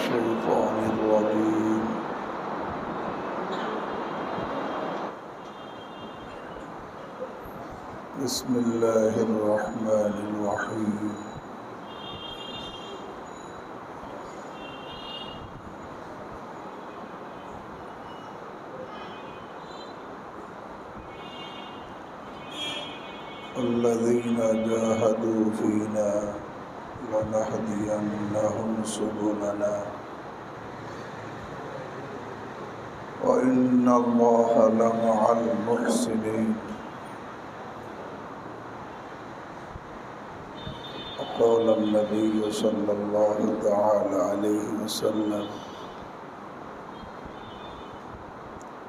الشيطان الرجيم بسم الله الرحمن الرحيم الذين جاهدوا فينا لنهدينهم سبلنا وإن الله لمع المحسنين وقال النبي صلى الله تعالى عليه وسلم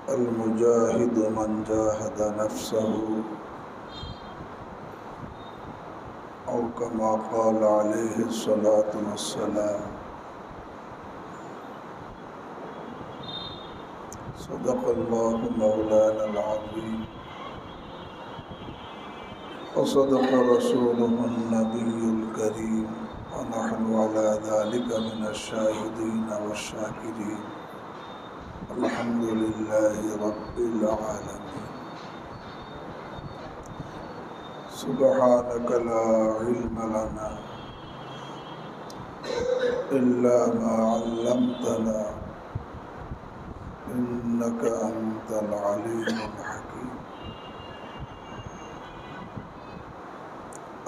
المجاهد من جاهد نفسه أو كما قال عليه الصلاة والسلام صدق الله مولانا العظيم وصدق رسوله النبي الكريم ونحن على ذلك من الشاهدين والشاكرين الحمد لله رب العالمين سبحانك لا علم لنا إلا ما علمتنا إنك أنت العليم الحكيم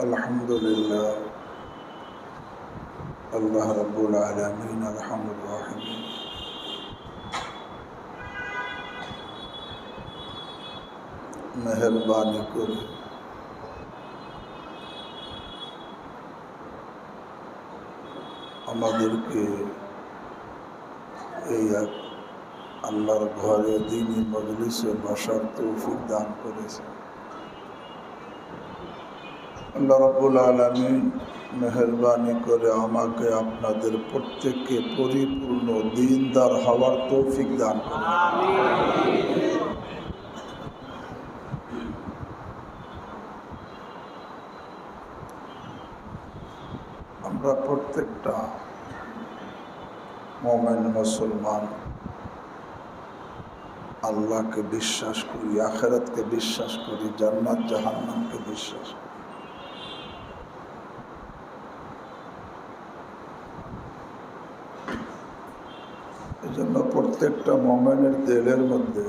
الحمد لله الله رب العالمين الرحمن الرحيم मेहरबानी করে আমাদেরকে এই এক আল্লাহর ঘরে দ্বীনি মজলিসে বসার তৌফিক দান করেছে। আল্লাহ রাব্বুল আলামিন মেহেরবানি করে আমাকে আপনাদের প্রত্যেককে পরিপূর্ণ দ্বীনদার হওয়ার তৌফিক দান করেন। আমরা প্রত্যেকটা মুমিন মুসলমান আল্লাহকে বিশ্বাস করি, আখিরাতকে বিশ্বাস করি, জান্নাত জাহান্নামকে বিশ্বাস করি। এজন্য প্রত্যেকটা মুমিনের দিলের মধ্যে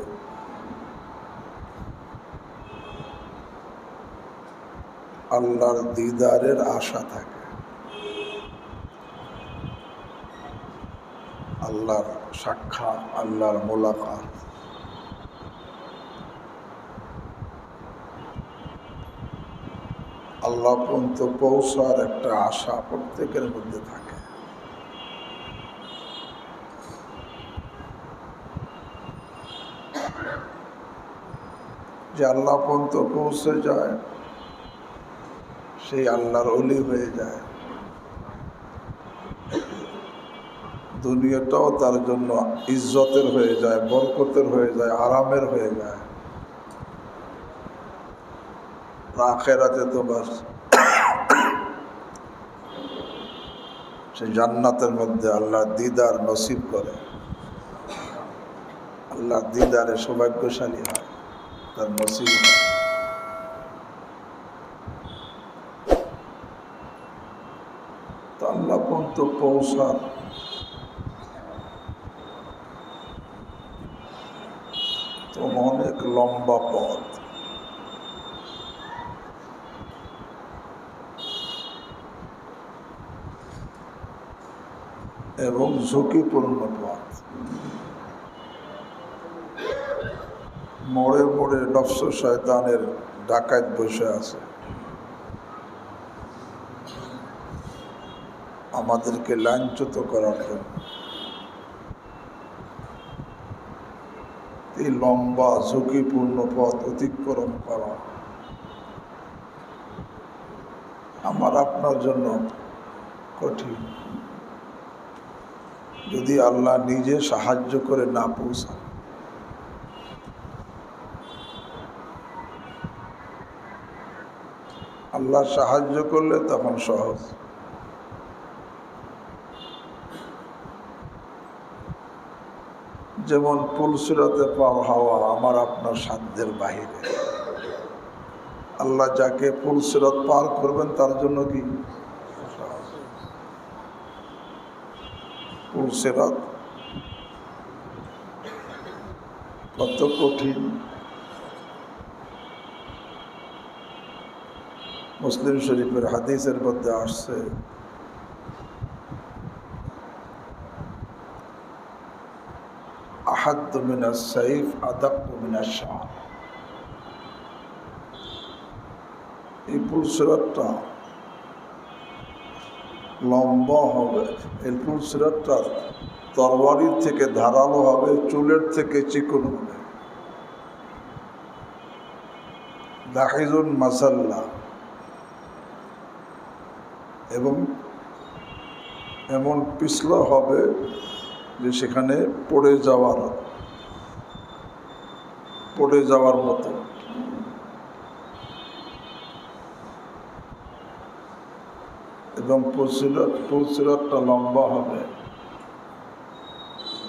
আল্লাহর দিদারের আশা থাকে, আল্লাহর সাক্ষাৎ, আল্লাহর মোলাকাত। আল্লাহ পর্যন্ত পৌঁছার একটা আশা প্রত্যেকের মধ্যে থাকে। যে আল্লাহ পর্যন্ত পৌঁছে যায় সেই আল্লাহর ওলি হয়ে যায়, দুনিয়াটাও তার জন্য ইজ্জতের হয়ে যায়, বরকতের হয়ে যায়, আরামের হয়ে যায়। আখিরাতে তো বাস সে জান্নাতের মধ্যে আল্লাহর দিদার নসিব করে, আল্লাহর দিদারে সৌভাগ্যশালী হয়, তার নসিব হয়। তো আল্লাহ পর্যন্ত পৌঁছার তো অনেক লম্বা পথ, এবং ঝুঁকিপূর্ণ পথ। মোড়ে মোড়ে নফস শয়তানের ডাকাত বসে আছে, আমাদেরকে লাঞ্ছিত করার জন্য। এই লম্বা ঝুঁকিপূর্ণ পথ অতিক্রম করা আমার আপনার জন্য কঠিন, যদি আল্লাহ নিজে সাহায্য করে না পৌঁছান। আল্লাহ সাহায্য করলে তখন সহজ। যেমন পুলসিরাতে পার হওয়া আমার আপনার সাধ্যের বাহিরে। আল্লাহ যাকে পুলসিরাত পার করবেন তার জন্য কি পুলসিরাত কত কঠিন। মুসলিম শরীফের হাদিসের মধ্যে আসছে, আহাদ্দু মিনাস সাইফ আদাক্কু মিনাশ শার। এই পুলসিরাতটা লম্বা হবে, এই পুলসিরাতটা তরবারির থেকে ধারালো হবে, চুলের থেকে চিকন হবে। দাহিজুন মাসাল্লা, এবং এমন পিছলা হবে যে সেখানে পড়ে যাওয়ার মতো। এবং পুলসিরাতটা লম্বা হবে।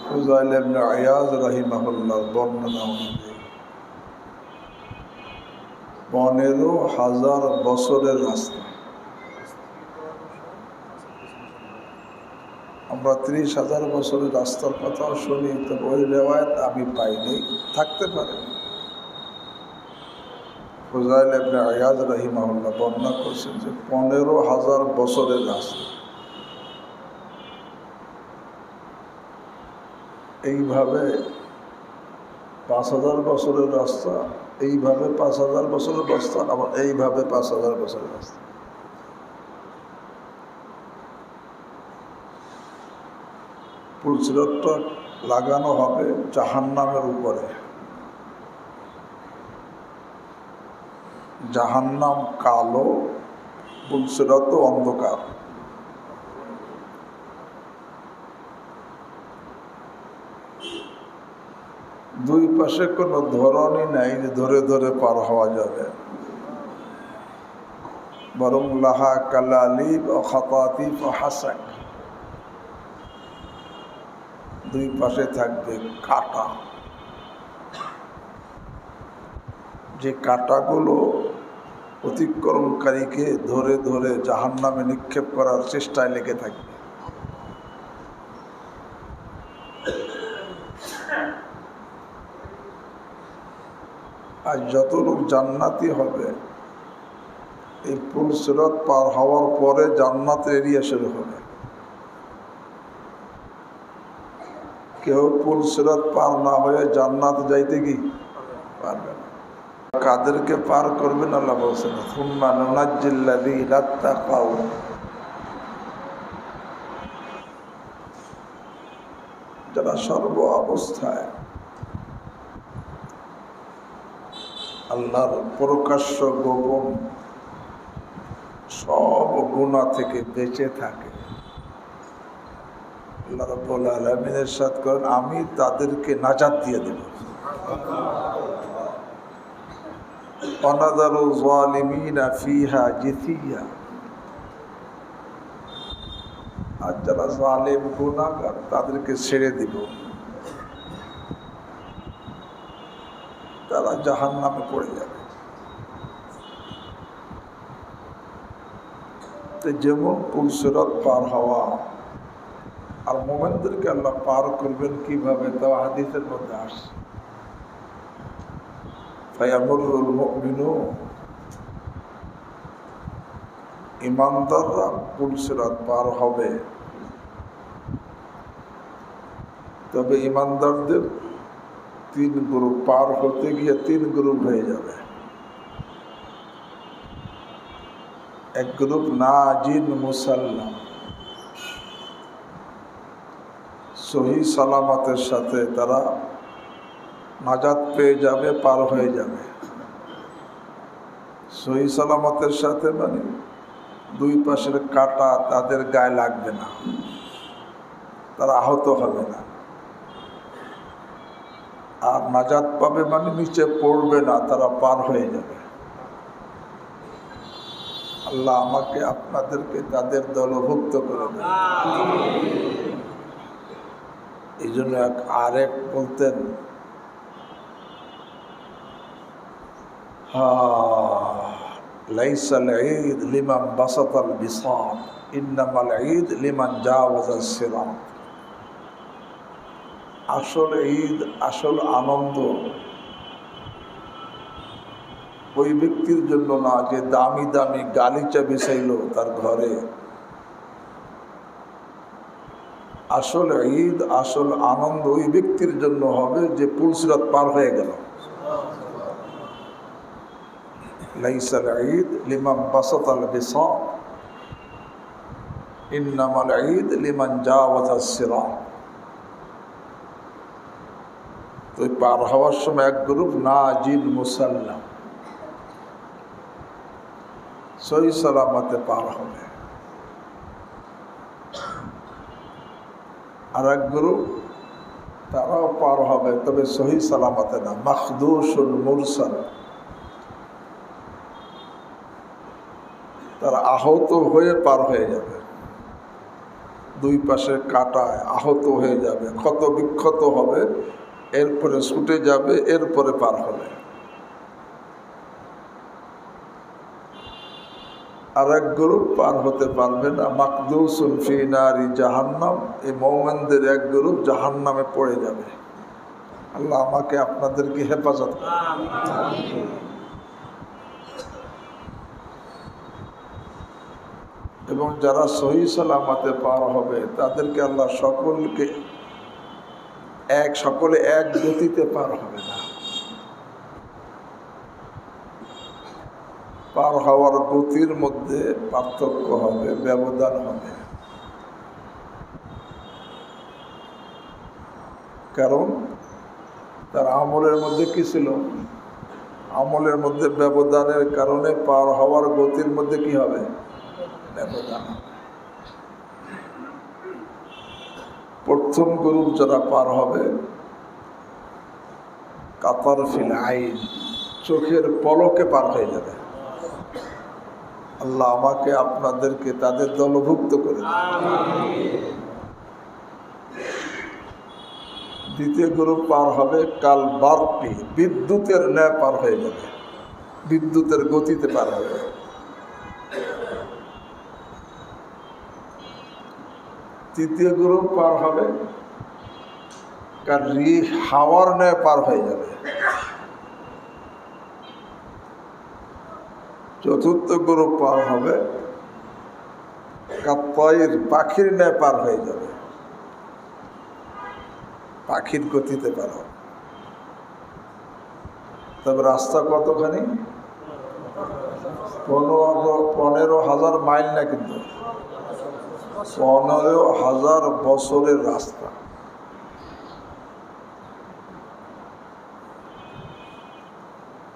ফুযাইল ইবনে আয়াজ রাহিমাহুল্লাহ বর্ণনা অনুযায়ী 15,000 বছরের রাস্তা। আমরা 30,000 বছরের রাস্তার কথাও শুনি, তো ওই রেওয়ায়েত আমি পাইনি, থাকতে পারে। ফুযাইল ইবনে আয়াজ রাহিমাহুল্লাহ বর্ণনা করছেন যে 15,000 বছরের রাস্তা। এইভাবে 5,000 বছরের রাস্তা, এইভাবে 5,000 বছরের রাস্তা, আবার এইভাবে 5,000 বছরের রাস্তা। পুলসিরাতটা লাগানো হবে জাহান্নামের উপরে। জাহান্নাম কালো, পুলসিরাত অন্ধকার। দুই পাশে কোনো ধরনই নাই যে ধরে ধরে পার হওয়া যাবে, বরং লাহা কালালিব ও খাতাতিফ ও হাসাক, দুই পাশে থাকবে কাঁটা। যে কাঁটাগুলো অতিক্রমকারীকে ধরে ধরে জাহান্নামে নিক্ষেপ করার চেষ্টায় লেগে থাকবে। আর যত লোক জান্নাতি হবে, এই পুলসিরাত পার হওয়ার পরে জান্নাতের এরিয়া শুরু হবে। কেউ পুলসিরাত পার না হয়ে জান্নাত যাইতে কি পারবে না। কাদেরকে পার করবেন আল্লাহ বলছেন, সুম্মা নুনাজ্জিল্লাযীনা তাকাউ, যারা সর্ব অবস্থায় আল্লাহর প্রকাশ্য গোপন সব গুনাহ থেকে বেঁচে থাকে। আল্লাহ রাব্বুল আলামিন ইরশাদ করেন, আমি তাদেরকে নাজাত দিয়ে দেব। ওয়ানাযারু যালিমিনা ফিহা জিসিয়া, আর যারা জালেম গুনাহগার তাদেরকে ছেড়ে দিব, তারা জাহান্নামে পড়ে যাবে। যেমন পুলসিরাত পার হওয়া, আর মুমিনদেরকে আল্লাহ পার করবেন কিভাবে, তা হাদিসের মধ্যে আসে। ফায়ামুরুল মুমিনুন, ইমানদাররা পুলসিরাত পার হবে, তবে ইমানদারদের 3 গ্রুপ পার হতে গিয়ে 3 গ্রুপ হয়ে যাবে। এক গ্রুপ নাজিন মুসাল্লাম, সহি সালামতের সাথে তারা নাজাত পেয়ে যাবে, পার হয়ে যাবে। সহি সালামতের সাথে মানে দুই পাশের কাঁটা তাদের গায়ে লাগবে না, তারা আহত হবে না। আর নাজাত পাবে মানে নিচে পড়বে না, তারা পার হয়ে যাবে। আল্লাহ আমাকে আপনাদেরকে তাদের দলভুক্ত করে দেন। এই জন্য এক আরেক বলতেন, লাইসাল ঈদ লিমান বাসাতাল বিসাত ইন্নামাল ঈদ লিমান জাওয়াজাস সিরাত। আসল ঈদ, আসল আনন্দ ওই ব্যক্তির জন্য না যে দামি দামি গালিচা বিছাইল তার ঘরে। আসল ঈদ, আসল আনন্দ ওই ব্যক্তির জন্য হবে যে পুলসিরাত পার হয়ে গেল। লাইসাল ঈদ লিমান বাসাতাল বিসাত ইন্নামাল ঈদ লিমান জাওয়াজাস সিরাত। তো পার হওয়ার সময় এক গ্রুপ নাজিল মুসাল্লাম, সহি সালামতে পার হবে, আর এক গ্রুপ তারাও পার হবে, তবে সহি সালামতে না, মাখদুশুল মুরসাল, তারা আহত হয়ে পার হয়ে যাবে, দুই পাশে কাটায় আহত হয়ে যাবে, ক্ষত বিক্ষত হবে, এরপরে ছুটে যাবে, এরপরে পার হবে। আর এক গ্রুপ পার হতে পারবে না, মাকদুসুন ফি নারি জাহান্নাম, এই মুমিনদের এক গ্রুপ জাহান্নামে পড়ে যাবে। আল্লাহ আমাকে আপনাদেরকে হেফাজত করুন। আমিন। এবং যারা সহি সালামতে পার হবে তাদেরকে আল্লাহ সকলে এক গতিতে পার হবে না, পার হওয়ার গতির মধ্যে পার্থক্য হবে, ব্যবধান হবে। কারণ তার আমলের মধ্যে কি ছিল? আমলের মধ্যে ব্যবধানের কারণে পার হওয়ার গতির মধ্যে কি হবে? ব্যবধান। প্রথম গ্রুপ যারা পার হবে, কাতার ফিল আইন, চোখের পলকে পার হয়ে যাবে। আল্লাহ আমাকে আপনাদেরকে তাদের দলভুক্ত করে দেন। দ্বিতীয় গ্রুপ পার হবে কাল বারকি, বিদ্যুতের ন্যায় পার হয়ে যাবে, বিদ্যুতের গতিতে পার হবে। তৃতীয় গ্রুপ পার হবে কাল হাওয়ার ন্যায় পার হয়ে যাবে। চতুর্থ গ্রুপ পার হবে কাত্তাইর, পাখির ন্যায় পার হয়ে যাবে, পাখির গতিতে পার হবে। তবে রাস্তা কতখানি? 15,000 মাইল না, কিন্তু 15,000 বছরের রাস্তা।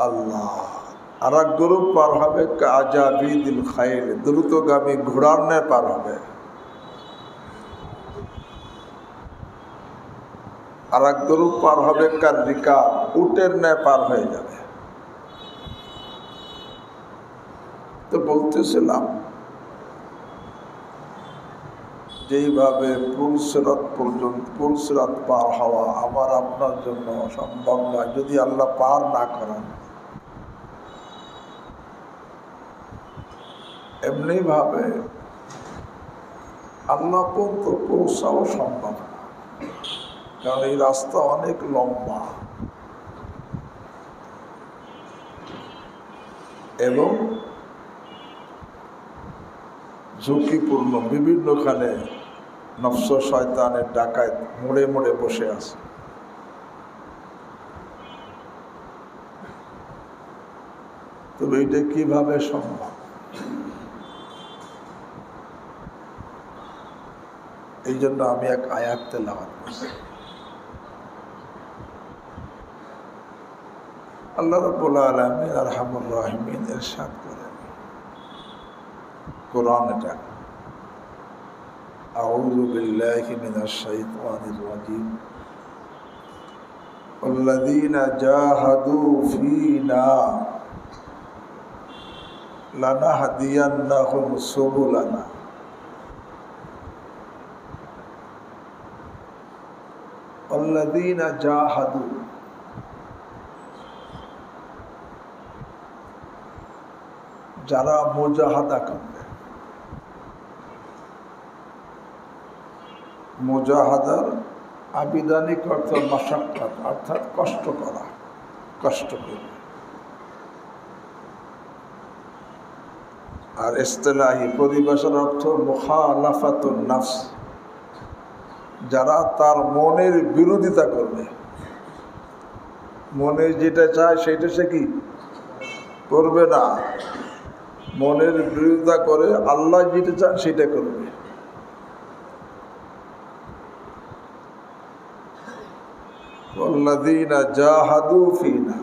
আল্লাহ। আর এক গ্রুপ পার হবে কাজাবিদিল খাইল, দ্রুতগামী ঘোড়ার ন্যায় পার হবে। আর এক গ্রুপ পার হবে কার রিকাব, উটের ন্যায় পার হয়ে যাবে। তো বলতেছিলাম যেইভাবে পুলসিরাত পর্যন্ত, পুলসিরাত পার হওয়া আমার আপনার জন্য সম্ভব নয় যদি আল্লাহ পার না করেন। এমনি ভাবে আল্লাহ পর্যন্ত পৌঁছাও সম্ভব না, কারণ এই রাস্তা অনেক লম্বা এবং ঝুঁকিপূর্ণ। বিভিন্নখানে নফস শয়তানের ডাকাত মোড়ে মোড়ে বসে আছে। তবে এটা কিভাবে সম্ভব? এই জন্য আমি এক আয়াত তেলাওয়াত করছি। আল্লাহ রাব্বুল আলামিন আরহামুর রাহিমিন ইরশাদ করেন, কোরআন এটা, আউযু বিল্লাহি মিনাশ শাইতানির রাজীম, আল্লাযীনা জাহাদু ফীনা লানাহদিয়ান্নাহুম সুবুলানা। আল্লাযীনা জাহাদু, যারা মুজাহাদা করবে। মুজাহাদার আবিধানিক অর্থ মাশাক্কাত, অর্থাৎ কষ্ট করা, কষ্ট করবে। আর ইসতিলাহি পরিভাষার অর্থ মুখালাফাতুন নাফস, যারা তার মনের বিরোধিতা করবে। মনে যেটা চায় সেটা সে কি করবে না, মনের বিরোধিতা করে আল্লাহ যেটা চান সেটা করবে। আল্লাযীনা জাহাদু ফীনা,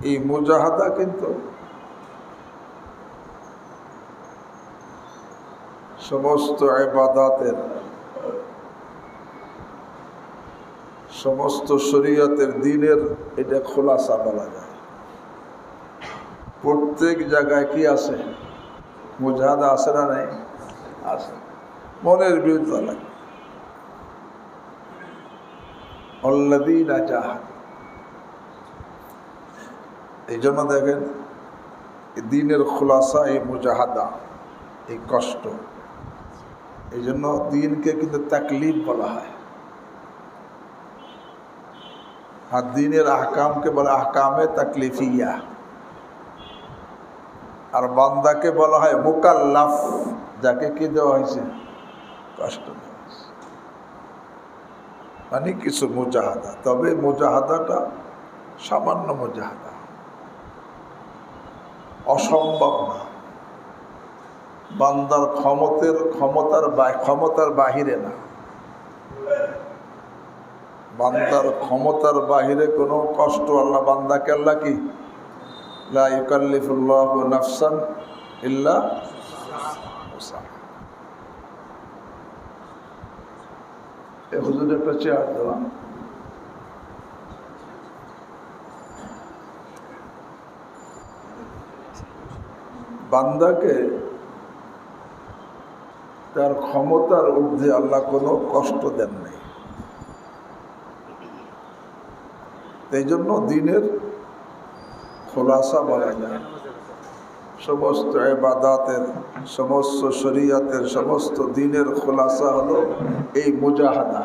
এই মুজাহাদা কিন্তু সমস্ত ইবাদতের, সমস্ত শরীয়তের, দ্বীনের এটা খোলাসা বলা যায়। প্রত্যেক জায়গায় কি আছে? মুজাহাদা আছে না নাই? আছে। মনের বিরুদ্ধে লাগে। আল্লাযীনা জাহাদু, এই জন্য দেখেন দ্বীনের খোলাসা এই মুজাহাদা, এই কষ্ট। এই জন্য দ্বীনকে কিন্তু তাকলিফ বলা হয়। আর দ্বীনের আহকামকে বলা আহকামে তাকলিফিয়া, আর বান্দাকে বলা হয় মুকাল্লাফ, যাকে কি দেওয়া হয়েছে? কষ্ট দেওয়া হয়েছে। মানে কিছু মুজাহাদা, তবে মুজাহাদাটা সামান্য মুজাহাদা, অসম্ভব না। বান্দার ক্ষমতার বাহিরে না, বান্দার ক্ষমতার বাহিরে কোনো কষ্ট আল্লাহ বান্দাকে, আল্লাহ কি লা ইউকাল্লিফুল্লাহু নাফসান ইল্লা উসআহা। এই হুজুরের একটা চেয়ার দেওয়া, বান্দাকে তার ক্ষমতার ঊর্ধ্বে আল্লাহ কোনো কষ্ট দেন নাই। এই জন্য দ্বীনের খোলাসা বলা যায়। সমস্ত ইবাদাতের, সমস্ত শরীয়তের, সমস্ত দ্বীনের খোলাসা হলো এই মুজাহাদা।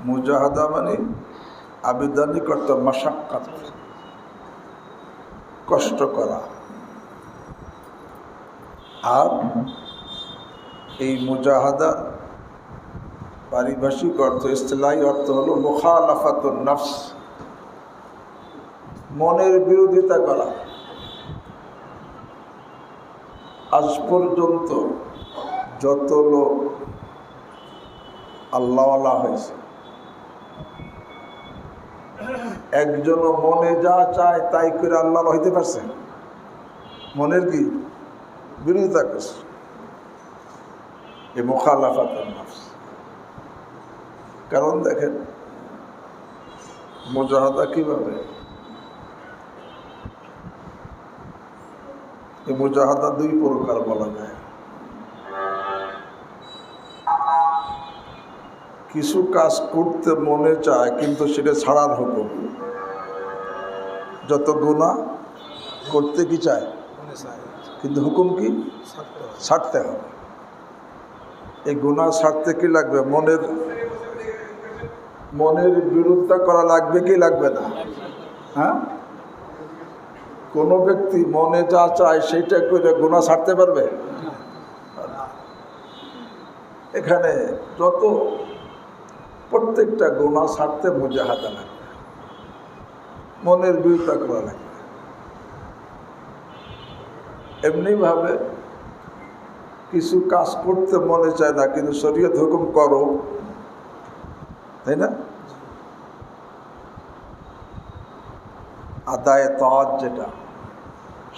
মুজাহাদা মানে আবিধানিক অর্থ মাশাক্কাত, কষ্ট করা। আর এই মুজাহাদা পারিভাষিক অর্থ, ইসতিলাহি অর্থ হলো মুখালাফাতুন নাফস, মনের বিরোধিতা করা। আজ পর্যন্ত যত লোক আল্লাহওয়ালা হয়েছে, একজনও মনে যা চায় তাই করে আল্লাহ হইতে পারছে? মনের কি বিরোধিতা করছে? এই মুখালাফাতুন নাফস। কারণ দেখেন মুজাহাদা কিভাবে, এই মুজাহাদা দুই প্রকার বলা যায়। কিছু কাজ করতে মনে চায় কিন্তু সেটা ছাড়ার হুকুম। যত গুনাহ করতে কি চায় কিন্তু হুকুম কি ছাড়তে হবে। এই গুনাহ ছাড়তে কি লাগবে? মনের বিরোধিতা করা লাগবে কি লাগবে না? হ্যাঁ, কোনো ব্যক্তি মনে যা চায় সেইটা করে গুনাহ ছাড়তে পারবে? এখানে যত প্রত্যেকটা গুনাহ ছাড়তে মুজাহাদা লাগবে, মনের বিরোধিতা করা লাগবে। এমনিভাবে কিছু কাজ করতে মনে চায় না কিন্তু শরীয়ত হুকুম করো, তাই না? আদায়ে তাআত, যেটা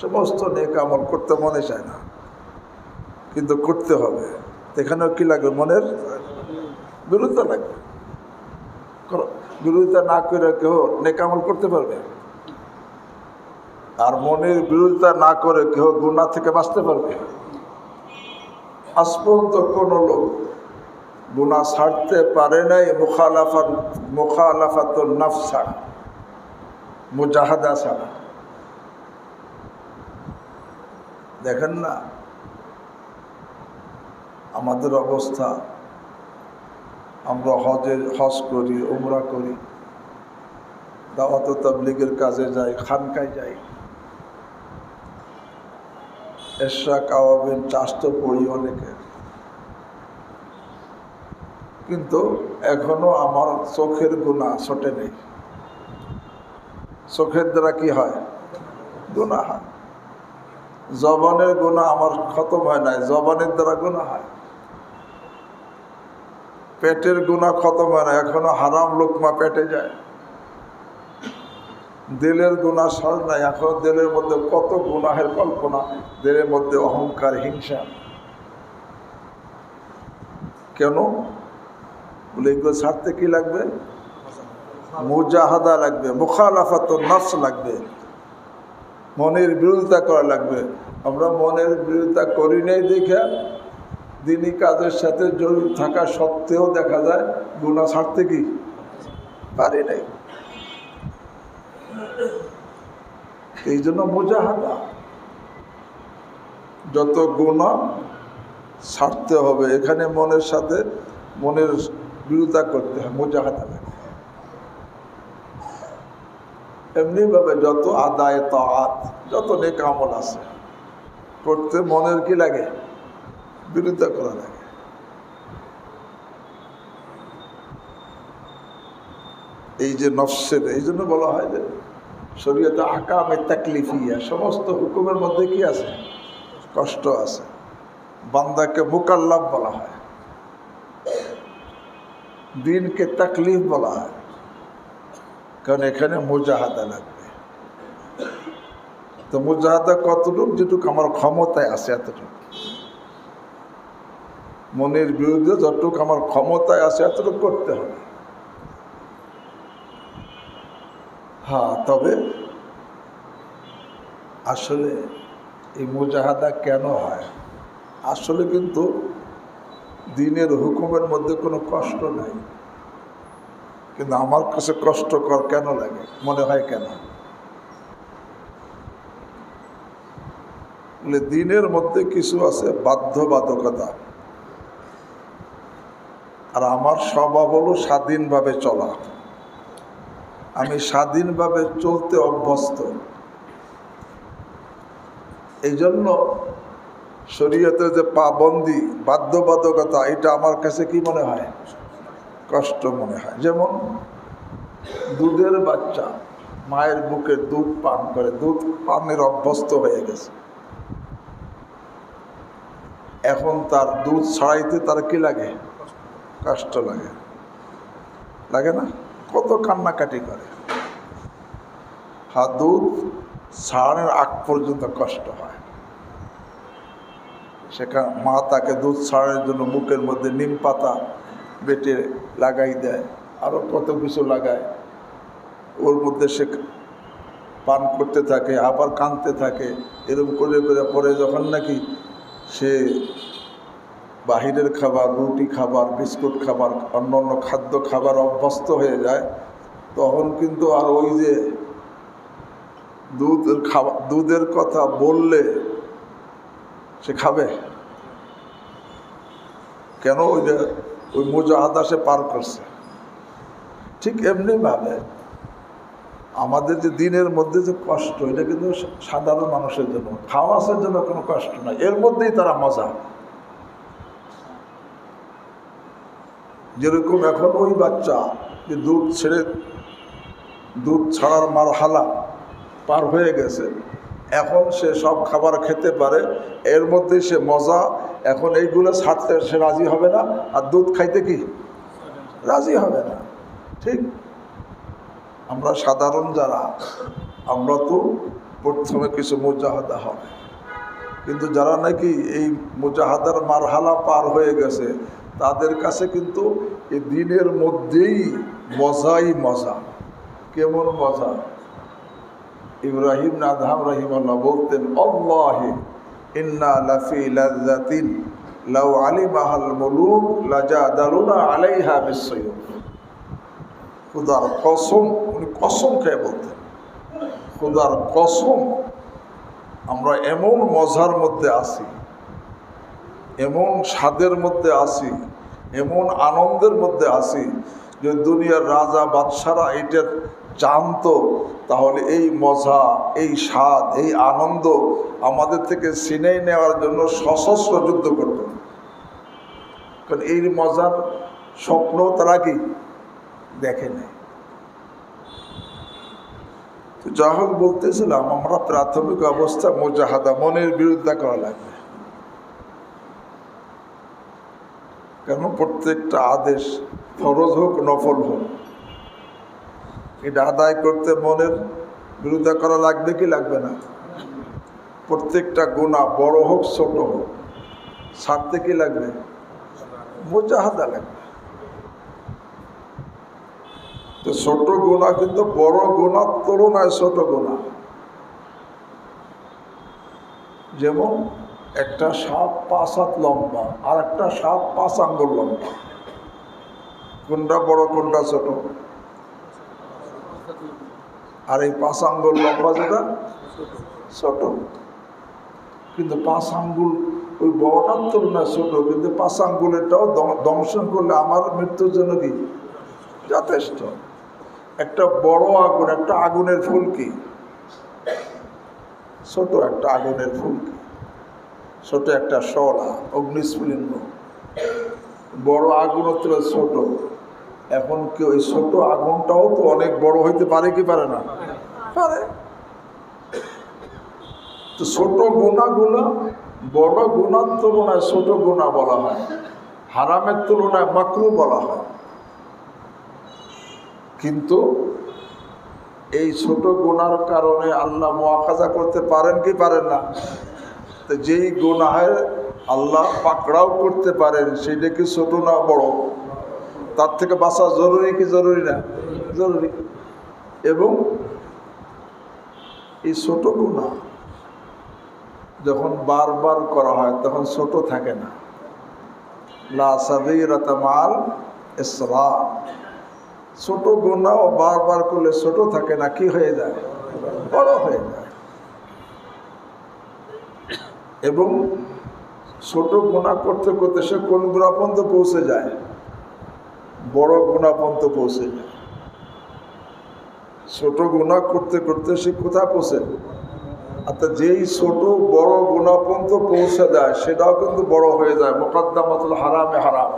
সমস্ত নেক আমল করতে মনে চায় না কিন্তু করতে হবে, এখানেও কি লাগবে? মনের বিরোধিতা লাগবে। বিরোধিতা না করে কেউ নেক আমল করতে পারবে? আর মনের বিরোধিতা না করে কেউ গুনাহ থেকে বাঁচতে পারবে? আজ পর্যন্ত কোনো লোক গুনাহ ছাড়তে পারে নাই মুখালাফাতুন নাফস ছাড়া, মুজাহাদা ছাড়া। দেখেন না আমাদের অবস্থা, আমরা হজ করি, উমরা করি, দাওয়াত তাবলীগের কাজে যাই, খানকায় যাই, ইশরাক আওয়াবিন চাষ তো পড়ি অনেকে, কিন্তু এখনো আমার চোখের গুনাহ ছোটে নেই। চোখের দ্বারা কি হয়? গুনাহ হয়। জবানের গুনাহ আমার খতম হয় নাই, জবানের দ্বারা গুনাহ হয়। পেটের গুনাহ খতম হয় না, এখনো হারাম লোকমা পেটে যায়। দিলের গুনাহ সর নাই, এখন দিলের মধ্যে কত গুনাহের কল্পনা, দিলের মধ্যে অহংকার, হিংসা। কেন? বলে এগুলো ছাড়তে কি লাগবে? মুজাহাদা লাগবে, মুখালাফাতুন নাফস লাগবে, মনের বিরোধিতা করা লাগবে। আমরা মনের বিরোধিতা করি নাই দেখে দিনী কাজের সাথে জড়িত থাকা সত্ত্বেও দেখা যায় গুনাহ ছাড়তে কি পারি নাই। এই জন্য মুজাহাদা, যত গুনাহ ছাড়তে হবে এখানে মনের সাথে মনের বিরোধিতা করতে হয়, মুজাহাদা লাগে। এমনিভাবে যত আদায় তাআত, যত নেক আমল আছে করতে মনের কি লাগে? বিরোধিতা করা লাগে। এই যে নফসের, এই জন্য বলা হয় যে শরীয়তে আহকামে তাকলিফিয়া, সমস্ত হুকুমের মধ্যে কি আছে? কষ্ট আছে। বান্দাকে মুকাল্লাফ বলা হয়, দিনকে তাকলিফ বলা হয়, কারণ এখানে মুজাহাদা লাগবে। তো মুজাহাদা কতটুকু? যেটুকু আমার ক্ষমতায় আছে এতটুকু, মনের বিরুদ্ধে যতটুকু আমার ক্ষমতায় আছে এতটুকু করতে হবে। হ্যাঁ, তবে আসলে এই মুজাহাদা কেন হয়? আসলে কিন্তু দিনের হুকুমের মধ্যে কোনো কষ্ট নাই, কিন্তু আমার কাছে কষ্টকর কেন লাগে, মনে হয় কেন? বলে দিনের মধ্যে কিছু আছে বাধ্যবাধকতা, আর আমার স্বভাব হলো স্বাধীনভাবে চলা। আমি স্বাধীনভাবে চলতে অভ্যস্ত। এই জন্য শরীয়তের যে পাবন্দি, বাধ্যবাধকতা, এটা আমার কাছে কি মনে হয়? কষ্ট মনে হয়। যেমন দুধের বাচ্চা মায়ের বুকে দুধ পান করে, দুধ পানের অভ্যস্ত হয়ে গেছে, এখন তার দুধ ছাড়াইতে তার কি লাগে? কষ্ট লাগে, লাগে না? কত কান্নাকাটি করে। হ্যাঁ, দুধ ছাড়ানোর আগ পর্যন্ত কষ্ট হয়। সেখানে মা তাকে দুধ ছাড়ানোর জন্য মুখের মধ্যে নিম পাতা বেটে লাগাই দেয়, আরও কত কিছু লাগায়, ওর মধ্যে সে পান করতে থাকে, আবার কাঁদতে থাকে। এরকম করে করে পরে যখন নাকি সে বাহিরের খাবার, রুটি খাবার, বিস্কুট খাবার, অন্য অন্য খাদ্য খাবার অভ্যস্ত হয়ে যায়, তখন কিন্তু আর ওই যে দুধের কথা বললে সে খাবে কেন? ওই মুজাহাদা সে পার করছে। ঠিক এমনিভাবে আমাদের যে দিনের মধ্যে যে কষ্ট, এটা কিন্তু সাধারণ মানুষের জন্য, খাওয়াসের জন্য কোনো কষ্ট নয়, এর মধ্যেই তারা মজা। যেরকম এখন ওই বাচ্চা যে দুধ ছাড়ার মারহালা পার হয়ে গেছে, এখন সে সব খাবার খেতে পারে, এর মধ্যেই সে মজা। এখন এইগুলো ছাড়তে সে রাজি হবে না, আর দুধ খাইতে কি রাজি হবে না। ঠিক আমরা সাধারণ যারা, আমরা তো প্রথমে কিছু মুজাহাদা হবে, কিন্তু যারা নাকি এই মুজাহাদার মারহালা পার হয়ে গেছে, তাদের কাছে কিন্তু এই দিনের মধ্যেই মজাই মজা। কেমন মজা? ইব্রাহিম আদহাম রাহিমাল্লাহ বলতেন, আল্লাহি ইন্না লাফি লাযযাতিন লাউ আলিমাহাল মুলুক লাজাদালুনা আলাইহা বিসসায়ুফ। খুদার কসম, উনি কসম খেয়ে বলতেন, খুদার কসম আমরা এমন মজার মধ্যে আছি, এমন স্বাদের মধ্যে আছি, এমন আনন্দের মধ্যে আছি যে দুনিয়ার রাজা বাদশারা এটা জানতো তাহলে এই মজা, এই স্বাদ, এই আনন্দ আমাদের থেকে ছিনিয়ে নেওয়ার জন্য সশস্ত্র যুদ্ধ করত। কারণ এই মজার স্বপ্ন তারা কি দেখে নেয়। তো যা হোক বলতেছিলাম, আমরা প্রাথমিক অবস্থা মুজাহাদা, মনের বিরুদ্ধে করা লাগবে। কেন? প্রত্যেকটা আদেশ ফরজ হোক নফল হোক, এটা আদায় করতে মনের বিরুদ্ধে করা লাগবে কি লাগবে না? প্রত্যেকটা গুনাহ বড় হোক ছোট হোক ছাড়তে কি লাগবে? মুজাহাদা লাগবে। তো ছোট গুনাহ কিন্তু বড় গুনার তুলনায় ছোট গুনাহ। যেমন একটা সাপ 5 হাত লম্বা আর একটা সাপ 5 আঙ্গুল লম্বা, কোনটা বড় কোনটা ছোট? আর এই 5 আঙ্গুল লম্বা যেটা ছোট। কিন্তু 5 আঙ্গুল ওই বড়টার তুলনায় ছোট, কিন্তু 5 আঙ্গুলেরটাও দংশন করলে আমার মৃত্যুর জন্য কি যথেষ্ট। একটা বড় আগুন, একটা আগুনের ফুলকি, ছোট একটা আগুনের ফুলকি, ছোট একটা শলা, অগ্নিস্ফুলিঙ্গ। বড় আগুনের তুলে ছোট। এখন কি ওই ছোট আগুনটাও তো অনেক বড় হইতে পারে কি পারে না? পারে। তো ছোট গুনাহগুলো বড় গুনার তুলনায় ছোট গুনাহ বলা হয়, হারামের তুলনায় মাকরুহ বলা হয়। কিন্তু এই ছোট গুনার কারণে আল্লাহ মুআখাযা করতে পারেন কি পারেন না? তো যেই গুনাহের আল্লাহ পাকড়াও করতে পারেন সেটা কি ছোট না বড়? তার থেকে বাঁচা জরুরি কি জরুরি না? জরুরি। এবং এই ছোট গুনাহ যখন বারবার করা হয় তখন ছোট থাকে না। লা সাগীরাতা মাল ইসরার। ছোট গুনাহ বারবার করলে ছোট থাকে না, কি হয়ে যায়? বড় হয়ে যায়। এবং ছোট গুনাহ করতে করতে সে কোন গুনাহ পর্যন্ত পৌঁছে যায়? বড় গুনাহ পর্যন্ত পৌঁছে যায়। ছোট গুনাহ করতে করতে সে কোথায় পৌঁছে? অর্থাৎ যেই ছোট বড় গুনাহ পর্যন্ত পৌঁছে যায় সেটাও কিন্তু বড় হয়ে যায়। মুকদ্দামাতুল হারামে হারাম।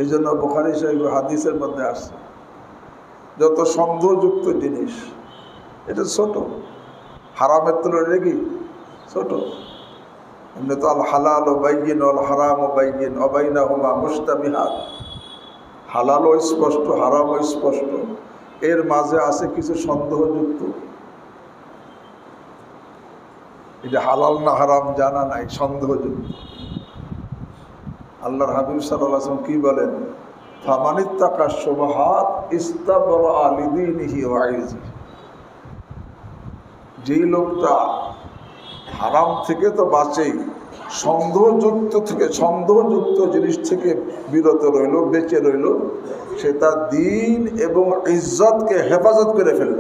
এই জন্য বুখারী শরীফ হাদিসের মধ্যে আসছে যত সন্দেহযুক্ত জিনিস এটা ছোট, হারামের তুলনায় কি ছোট। এমনি তো আল হালাল ও বাইয়িন ওয়াল হারাম ও বাইয়িন ওয়া বাইনাহুমা মুশতাবিহাত। হালালও স্পষ্ট, হারামও স্পষ্ট, এর মাঝে আছে কিছু সন্দেহযুক্ত। এটা হালাল না হারাম জানা নাই, সন্দেহযুক্ত। আল্লাহর হাবিব সাল্লাল্লাহু আলাইহি ওয়াসাল্লাম কি বলেন? ফামানিত্তাকা শুবহাত ইস্তাবরা লিদীনিহি ওয়া ইরজিহি। যেই লোকটা হারাম থেকে তো বাঁচেই, সন্দেহযুক্ত জিনিস থেকে বিরত রইল, বেঁচে রইল, সে তার দ্বীন এবং ইজ্জতকে হেফাজত করে ফেলল।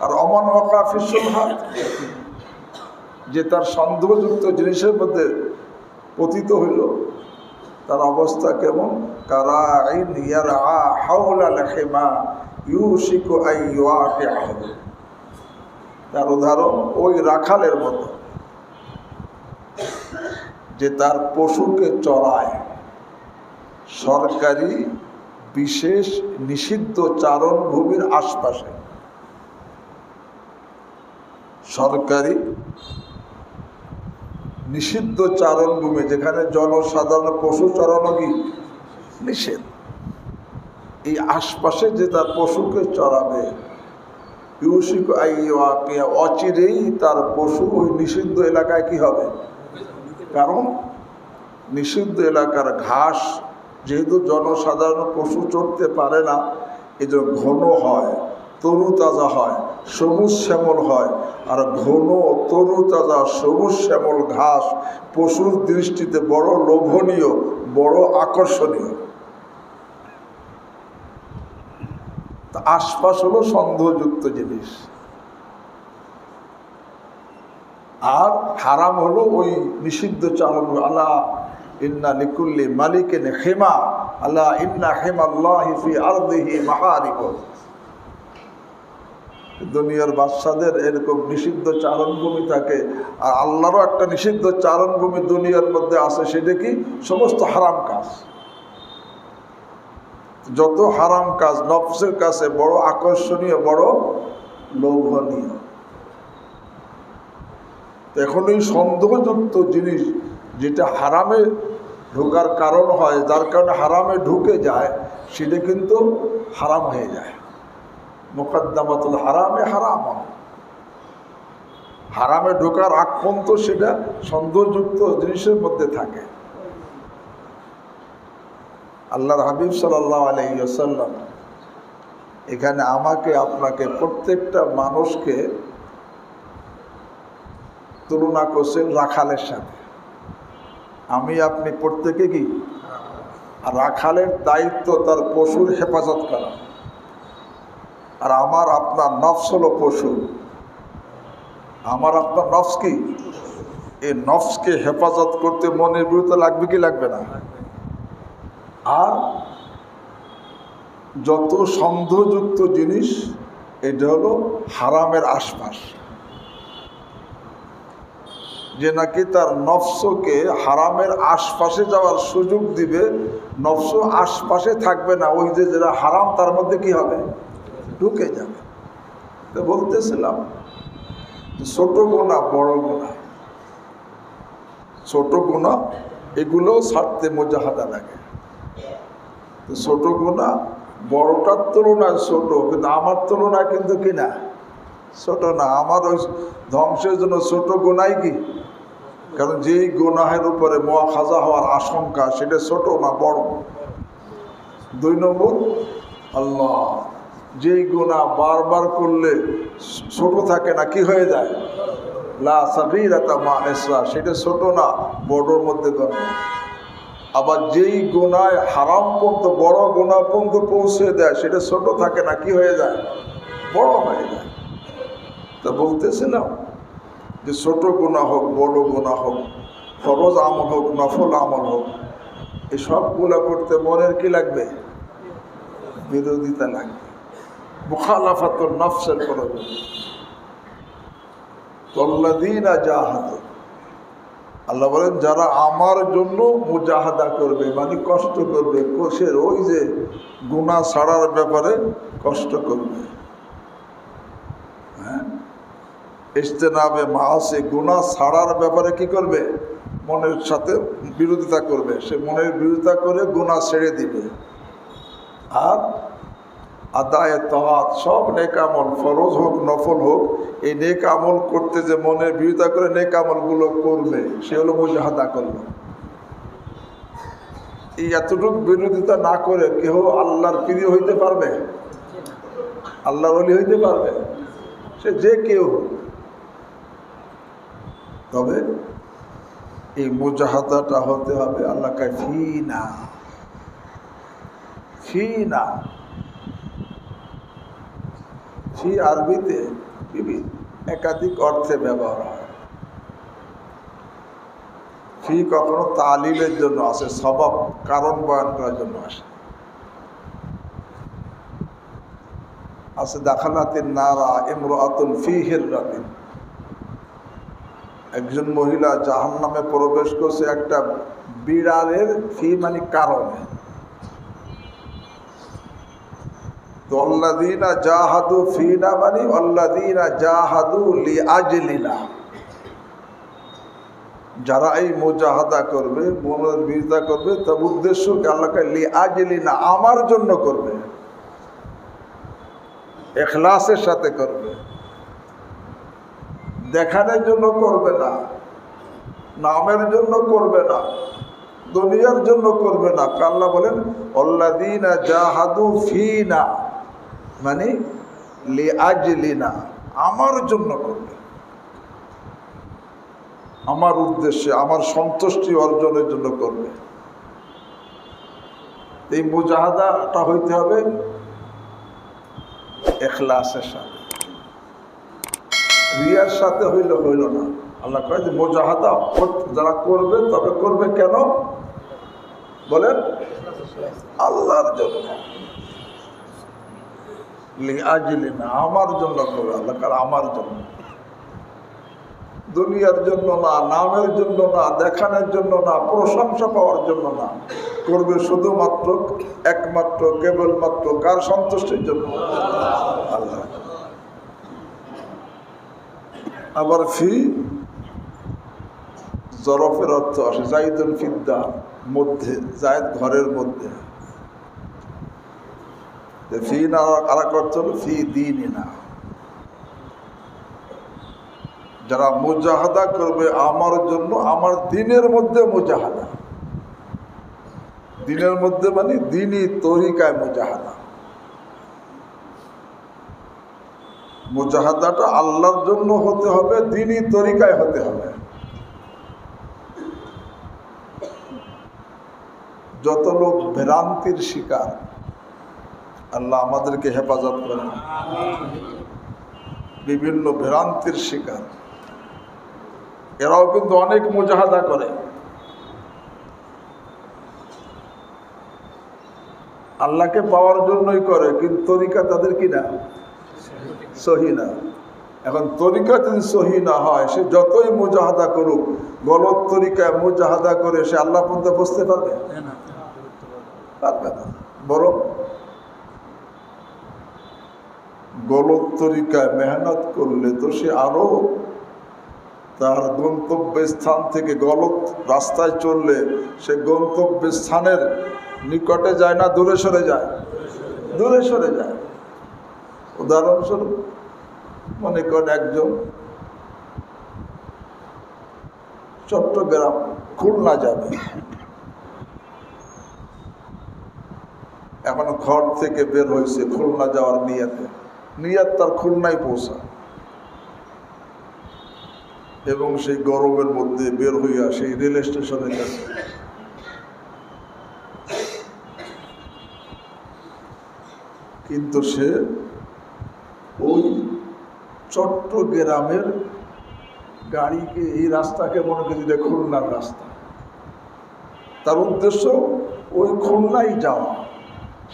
আর অমান ওয়াকা ফি শুবহাত, যে তার সন্দেহযুক্ত জিনিসের মধ্যে পতিত হইল, তার অবস্থা কেমন? কারাইন ইয়ারআ হাওলাল হিমা ইউশিকু আন ইউআকিআহু। তার উদাহরণ ওই রাখালের মতো যে তার পশুকে চড়ায় সরকারি বিশেষ নিষিদ্ধ চারণভূমির আশপাশে। সরকারি নিষিদ্ধ চারণভূমি যেখানে জনসাধারণ পশু চড়ানো কি নিষেধ, এই আশপাশে যে তার পশুকে চড়াবে, ইউশিকু আন ইউআকিআ, অচিরেই তার পশু ওই নিষিদ্ধ এলাকায় কি হবে? কারণ নিষিদ্ধ এলাকার ঘাস যেহেতু জনসাধারণ পশু চড়তে পারে না, এই জন্য ঘন হয়, তরুতাজা হয়, সবুজ শ্যামল হয়, আর ঘন তরুতাজা সবুজ শ্যামল ঘাস পশুর দৃষ্টিতে বড় লোভনীয়, বড় আকর্ষণীয়। আশপাশ হলো সন্দেহযুক্ত জিনিস, আর হারাম হলো ওই নিষিদ্ধ চারণ। আল্লাহ ইন্না লিকুল্লি মালিকিন হিমা, আল্লাহ ইন্না হিমাল্লাহি ফি আরদিহি মাহারিব। দুনিয়ার বাদশাদের এরকম নিষিদ্ধ চারণভূমি থাকে, আর আল্লাহরও একটা নিষিদ্ধ চারণভূমি দুনিয়ার মধ্যে আছে। সেটা কি? সমস্ত হারাম কাজ। যত হারাম কাজ নফসের কাছে বড় আকর্ষণীয়, বড় লোভনীয়। এখন এই সন্দেহযুক্ত জিনিস যেটা হারামে ঢোকার কারণ হয়, যার কারণে হারামে ঢুকে যায়, সেটা কিন্তু হারাম হয়ে যায়। মুকদ্দমাতুল হারামে হারাম, হারামে ঢোকার আগ পর্যন্ত সেটা সন্দেহযুক্ত জিনিসের মধ্যে থাকে। আল্লাহর হাবিব সাল্লাল্লাহু আলাইহি ওয়াসাল্লাম এখানে আমাকে আপনাকে প্রত্যেকটা মানুষকে তুলনা করছেন রাখালের সাথে। আমি আপনি প্রত্যেকে কি? রাখালের দায়িত্ব তার পশুর হেফাজত করা, আর আমার আপনার নফস হলো পশু। আমার আপনার নফস কি? এই নফসকে হেফাজত করতে মনের বিরুদ্ধে লাগবে কি লাগবে না? আর যত সন্দেহযুক্ত জিনিস, এটা হলো হারামের আশপাশ, যে নাকি তার নফসকে হারামের আশপাশে যাওয়ার সুযোগ দিবে। নফস আশপাশে থাকবে না, ওই যে যেটা হারাম তার মধ্যে কি হবে? ঢুকে যাবে। তো বলতেছিলাম ছোট গুনাহ, বড় গুনাহ, ছোট গুনাহ এগুলো ছাড়তে মুজাহাদা লাগে। তো ছোট গুনাহ বড়টার তুলনায় ছোট, কিন্তু আমার তুলনায় কিন্তু কি না ছোট না। আমার ওই ধ্বংসের জন্য ছোট গুনাহই কি, কারণ যেই গুনাহের উপরে মুআখাযা হওয়ার আশঙ্কা, সেটা ছোট না বড়। 2 নম্বর, আল্লাহ যেই গুনাহ বারবার করলে ছোট থাকে না, কি হয়ে যায়? লা সাগীরাতা মা ইসরা, সেটা ছোট না, বড়র মধ্যে গণ্য। আবার যেই গুনায় হারাম পর্যন্ত, বড় গুনাহ পর্যন্ত পৌঁছে দেয়, সেটা ছোট থাকে না, কি হয়ে যায়? বড় হয়ে যায়। তা বলতেছিলাম যে ছোট গুনাহ হোক, বড় গুনাহ হোক, ফরজ আমল হোক, নফল আমল হোক, এই সবগুলা করতে মনের কি লাগবে? বিরোধিতা লাগবে, মুখালাফাতুন নফসের প্রয়োজন। আল্লাযীনা জাহাদু, আল্লাহ বলেন যারা আমার জন্য মুজাহাদা করবে, মানে কষ্ট করবে, কোষের ওই যে গুনাহ ছাড়ার ব্যাপারে কষ্ট করবে। হ্যাঁ, ইজতিনাবে মাআসি, গুনাহ ছাড়ার ব্যাপারে কি করবে? মনের সাথে বিরোধিতা করবে। সে মনের বিরোধিতা করে গুনাহ ছেড়ে দিবে। আর আদায়ে তাআত, সব নেক আমল, ফরজ হোক নফল হোক, এই নেক আমল করতে যে মনের বিরোধিতা করে নেক আমলগুলো করবে, সে হলো মুজাহাদা করলো। এই এতটুকু বিরোধিতা না করে কেউ আল্লাহর প্রিয় হইতে পারবে? আল্লাহর ওলি হইতে পারবে? সে যে কেউ হোক। তবে এই মুজাহাদাটা হতে হবে আল্লাহ কা ফিনা, ফিনা। ফি আরবিতে একাধিক অর্থে ব্যবহার হয়। ফি কখনো তালিলের জন্য আসে, সবাব কারণ বয়ান করার জন্য আসে। দাখালাতিন নারা ইমরাতুন ফি হিররাতিন, একজন মহিলা জাহান্নামে প্রবেশ করছে একটা বিড়ালের ফি মানে কারণে। তো আল্লাযীনা জাহাদু ফিনা মানে আল্লাযীনা জাহাদু লিআজলিনা, যারা এই মুজাহাদা করবে, মনের বিরোধিতা করবে, তার উদ্দেশ্য কি? আল্লাহকে লিআজলিনা, আমার জন্য করবে, ইখলাসের সাথে করবে, দেখানোর জন্য করবে না, নামের জন্য করবে না, দুনিয়ার জন্য করবে না। আল্লাহ বলেন আল্লাযীনা জাহাদু ফিনা, মানে লিআজলিনা, আমার জন্য করবে, আমার উদ্দেশ্যে, আমার সন্তুষ্টি অর্জনের জন্য করবে। এই মুজাহাদাটা হইতে হবে ইখলাসের সাথে, রিয়ার সাথে হইল না। আল্লাহ কয় যে মুজাহাদা যারা করবে, তবে করবে কেন বলেন? আল্লাহর জন্য, লিআজলিনা, আমার জন্য করবে। আল্লাহ কার আমার জন্য, দুনিয়ার জন্য না, নামের জন্য না, দেখানোর জন্য না, প্রশংসা পাওয়ার জন্য না, করবে শুধুমাত্র একমাত্র কেবলমাত্র কার সন্তুষ্টির জন্য? আল্লাহ। আবার ফি জরফের অর্থ আসে জাইদুল ফিদ্দা, মধ্যে, জায়দ ঘরের মধ্যে। ফি না আর এক অর্থ হল ফি দীনিনা, যারা মুজাহাদা করবে আমার জন্য, আমার দিনের মধ্যে মুজাহাদা। দিনের মধ্যে মানে দিনই তরিকায় মুজাহাদা। মুজাহাদাটা আল্লাহর জন্য হতে হবে, দিনই তরিকায় হতে হবে। যত লোক ভ্রান্তির শিকার, আল্লাহ আমাদেরকে হেফাজত করেন, বিভিন্ন ভ্রান্তির শিকার, এরাও কিন্তু অনেক মুজাহাদা করে, আল্লাহকে পাওয়ার জন্যই করে, কিন্তু তরিকা তাদের কি না, সহি না। এখন তরিকা যদি সহি না হয়, সে যতই মুজাহাদা করুক, গলত তরিকায় মুজাহাদা করে সে আল্লাহ পর্যন্ত বুঝতে পারবে না। বরং গলত তরিকায় মেহনত করলে তো সে আরো তার গন্তব্যস্থান থেকে, গলত রাস্তায় চললে সে গন্তব্যস্থানের নিকটে যায় না, দূরে সরে যায়? দূরে সরে যায়। উদাহরণস্বরূপ মনে করেন একজন চট্টগ্রাম খুলনা যাবে, এখন ঘর থেকে বের হয়েছে খুলনা যাওয়ার নিয়ত তার খুলনায় পৌঁছা, এবং সেই গরমের মধ্যে বের হইয়া সেই রেল স্টেশনে গেছে। কিন্তু সে ওই চট্টগ্রামের গাড়িকে, এই রাস্তাকে মনে করি যে খুলনার রাস্তা, তার উদ্দেশ্য ওই খুলনায় যাওয়া।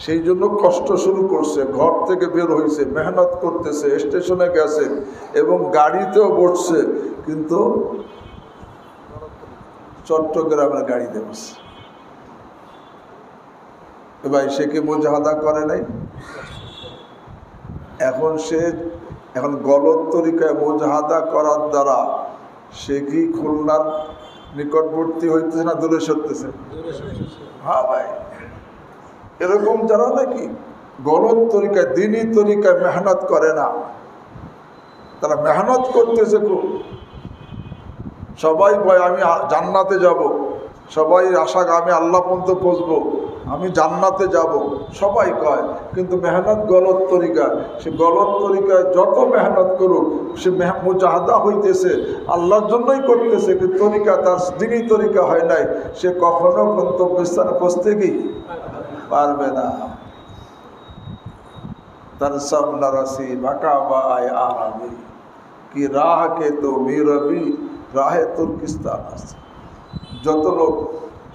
সেই জন্য কষ্ট শুরু করছে, ঘর থেকে বের হয়েছে, মেহনত করতেছে, স্টেশনে গেছে এবং গাড়িতেও বসছে, কিন্তু চট্টগ্রামের গাড়িতে বসছে। ভাই, সে কি মুজাহাদা করে নাই? এখন গলত তরিকায় মুজাহাদা করার দ্বারা সে কি খুলনার নিকটবর্তী হইতেছে না দূরে সরতেছে? হ্যাঁ ভাই, এরকম যারা নাকি গলত তরিকায়, দিনই তরিকায় মেহনত করে না, তারা মেহনত করতেছে খুব। সবাই বলে আমি জান্নাতে যাব, সবাই আশা আমি আল্লাহ পর্যন্ত পৌঁছবো, আমি জান্নাতে যাব, সবাই কয়, কিন্তু মেহনত গলত তরিকা। সে গলত তরিকায় যত মেহনত করুক, সে মুজাহাদা হইতেছে, আল্লাহর জন্যই করতেছে, কিন্তু তরিকা তার দিনই তরিকা হয় নাই, সে কখনো গন্তব্যস্থানে পৌঁছতে কি পারবে না। তার সব নরসি বাঁকা বা আয় আরামি কি রাহ কে তো মিরবি রাহে তুর্কিস্তান আছে। যত লোক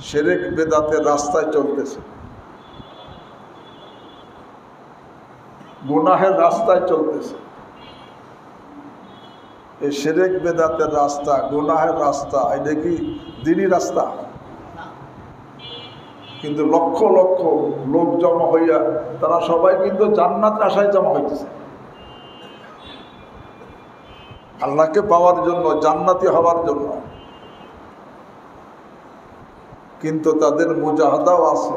শিরক বেদাতের রাস্তায় চলতেছে, গুনাহের রাস্তায় চলতেছে, এই শিরক বেদাতের রাস্তা, গুনাহের রাস্তা, এটা কি দিনই রাস্তা? কিন্তু লক্ষ লক্ষ লোক জমা হইয়া তারা সবাই কিন্তু জান্নাত আশায় জমা হইতেছে, আল্লাহকে পাওয়ার জন্য, জান্নাতি হওয়ার জন্য। কিন্তু তাদের মুজাহাদাও আছে,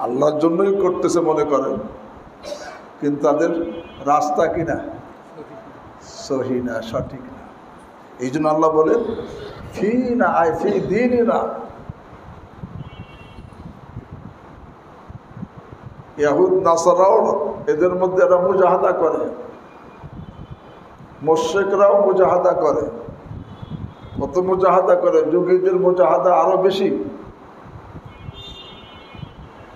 আল্লাহর জন্যই করতেছে মনে করেন, কিন্তু তাদের রাস্তা কিনা সহি না, সঠিক না। এই জন্য আল্লাহ বলেন ফি না আয় ফি দিনই না। ইয়াহুদ নাসারাও এদের মধ্যে এরা মুজাহাদা করে, মুশরিকরাও মুজাহাদা করে। কত মুজাহাদা করে, যুগীদের মুজাহাদা আরো বেশি,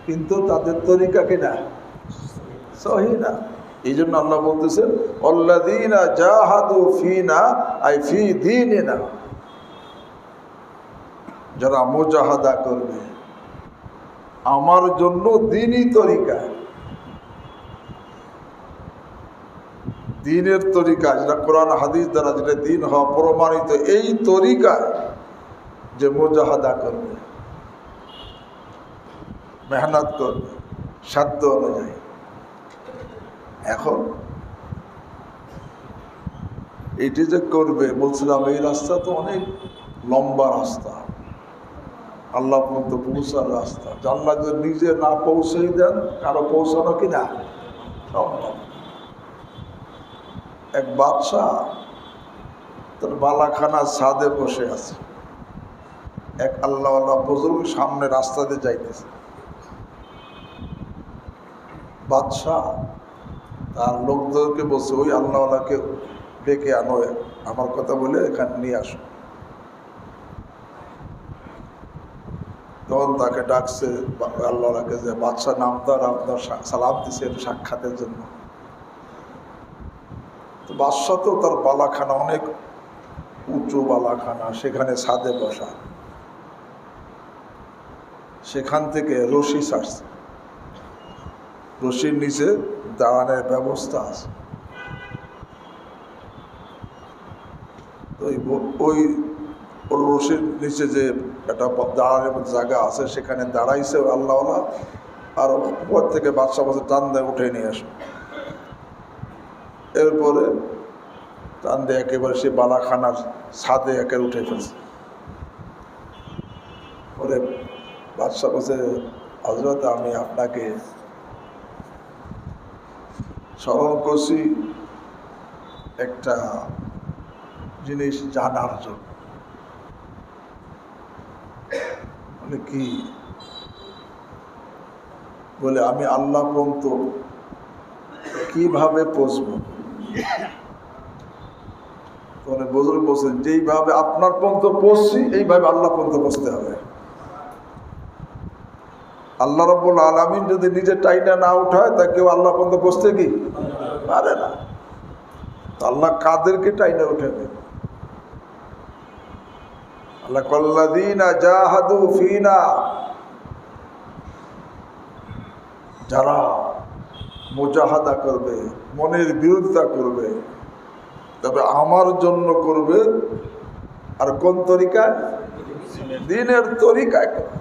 কিন্তু তাদের তরিকা কিনা সহি না। এই জন্য আল্লাহ বলতেছেন আল্লাযীনা জাহাদু ফিনা আই ফি দীনিনা, যারা মুজাহাদা করবে আমার জন্য দ্বীনি তরিকা, দ্বীনের তরিকা যেটা কোরআন হাদিস দ্বারা যেটা দ্বীন হওয়া প্রমাণিত, এই তরিকায় যে মুজাহাদা করবে, মেহনত করবে সাধ্য অনুযায়ী। এখন এটি যে করবে বলছিলাম, এই রাস্তা তো অনেক লম্বা রাস্তা, আল্লাহ পর্যন্ত পৌঁছার রাস্তা। আল্লাহ যদি নিজে না পৌঁছে দেন, কারো পৌঁছানো কিনা সম্ভব। এক বাদশাহ তার বালাখানার ছাদে বসে আছে, এক আল্লাহওয়ালা বুজুর্গ সামনে রাস্তা দিয়ে যাইতেছে। বাদশাহ তার লোকদেরকে বলছে, ওই আল্লাহওয়ালাকে ডেকে আনো, আমার কথা বলে এখানে নিয়ে আসো। তখন তাকে ডাকছে আল্লাহওয়ালাকে, যে বাদশাহ নামদার আপনার সালাম দিছে একটু সাক্ষাতের জন্য। তো বাদশাহ তো তার বালাখানা অনেক উঁচু বালাখানা, সেখানে ছাদে বসা, সেখান থেকে রশি ছাড়ছে, রশির নিচে দাঁড়ানোর ব্যবস্থা আছে। তো ওই রশির নিচে যে একটা দাঁড়ানোর মতো জায়গা আছে, সেখানে দাঁড়াইছে আল্লাহওয়ালা, আর উপর থেকে বাদশা বসে টান দিয়ে উঠে নিয়ে আসে। এরপরে টান দিয়ে একেবারে সে বালাখানার ছাদে একে উঠে ফেলছে। পরে বাদশা বসে, হযরত আমি আপনাকে স্মরণ করছি একটা জিনিস জানার জন্য। বলে কি? বলে আমি আল্লাহ পর্যন্ত কিভাবে পৌঁছব? তখন বুজুর্গ বলছেন, যেইভাবে আপনার পর্যন্ত পৌঁছছি এইভাবে আল্লাহ পর্যন্ত পৌঁছতে হবে। আল্লাহ রাব্বুল আলামিন যদি নিজে টাইনা না উঠায়, তা কেউ আল্লাহ পর্যন্ত পৌঁছতে কি পারে না। আল্লাহ কাদেরকে টাইনা উঠাবে? আল্লাহ কাল্লাযীনা জাহাদু ফিনা, যারা মুজাহাদা করবে, মনের বিরোধিতা করবে, তবে আমার জন্য করবে। আর কোন তরিকায়? দ্বীনের তরিকায় করবে।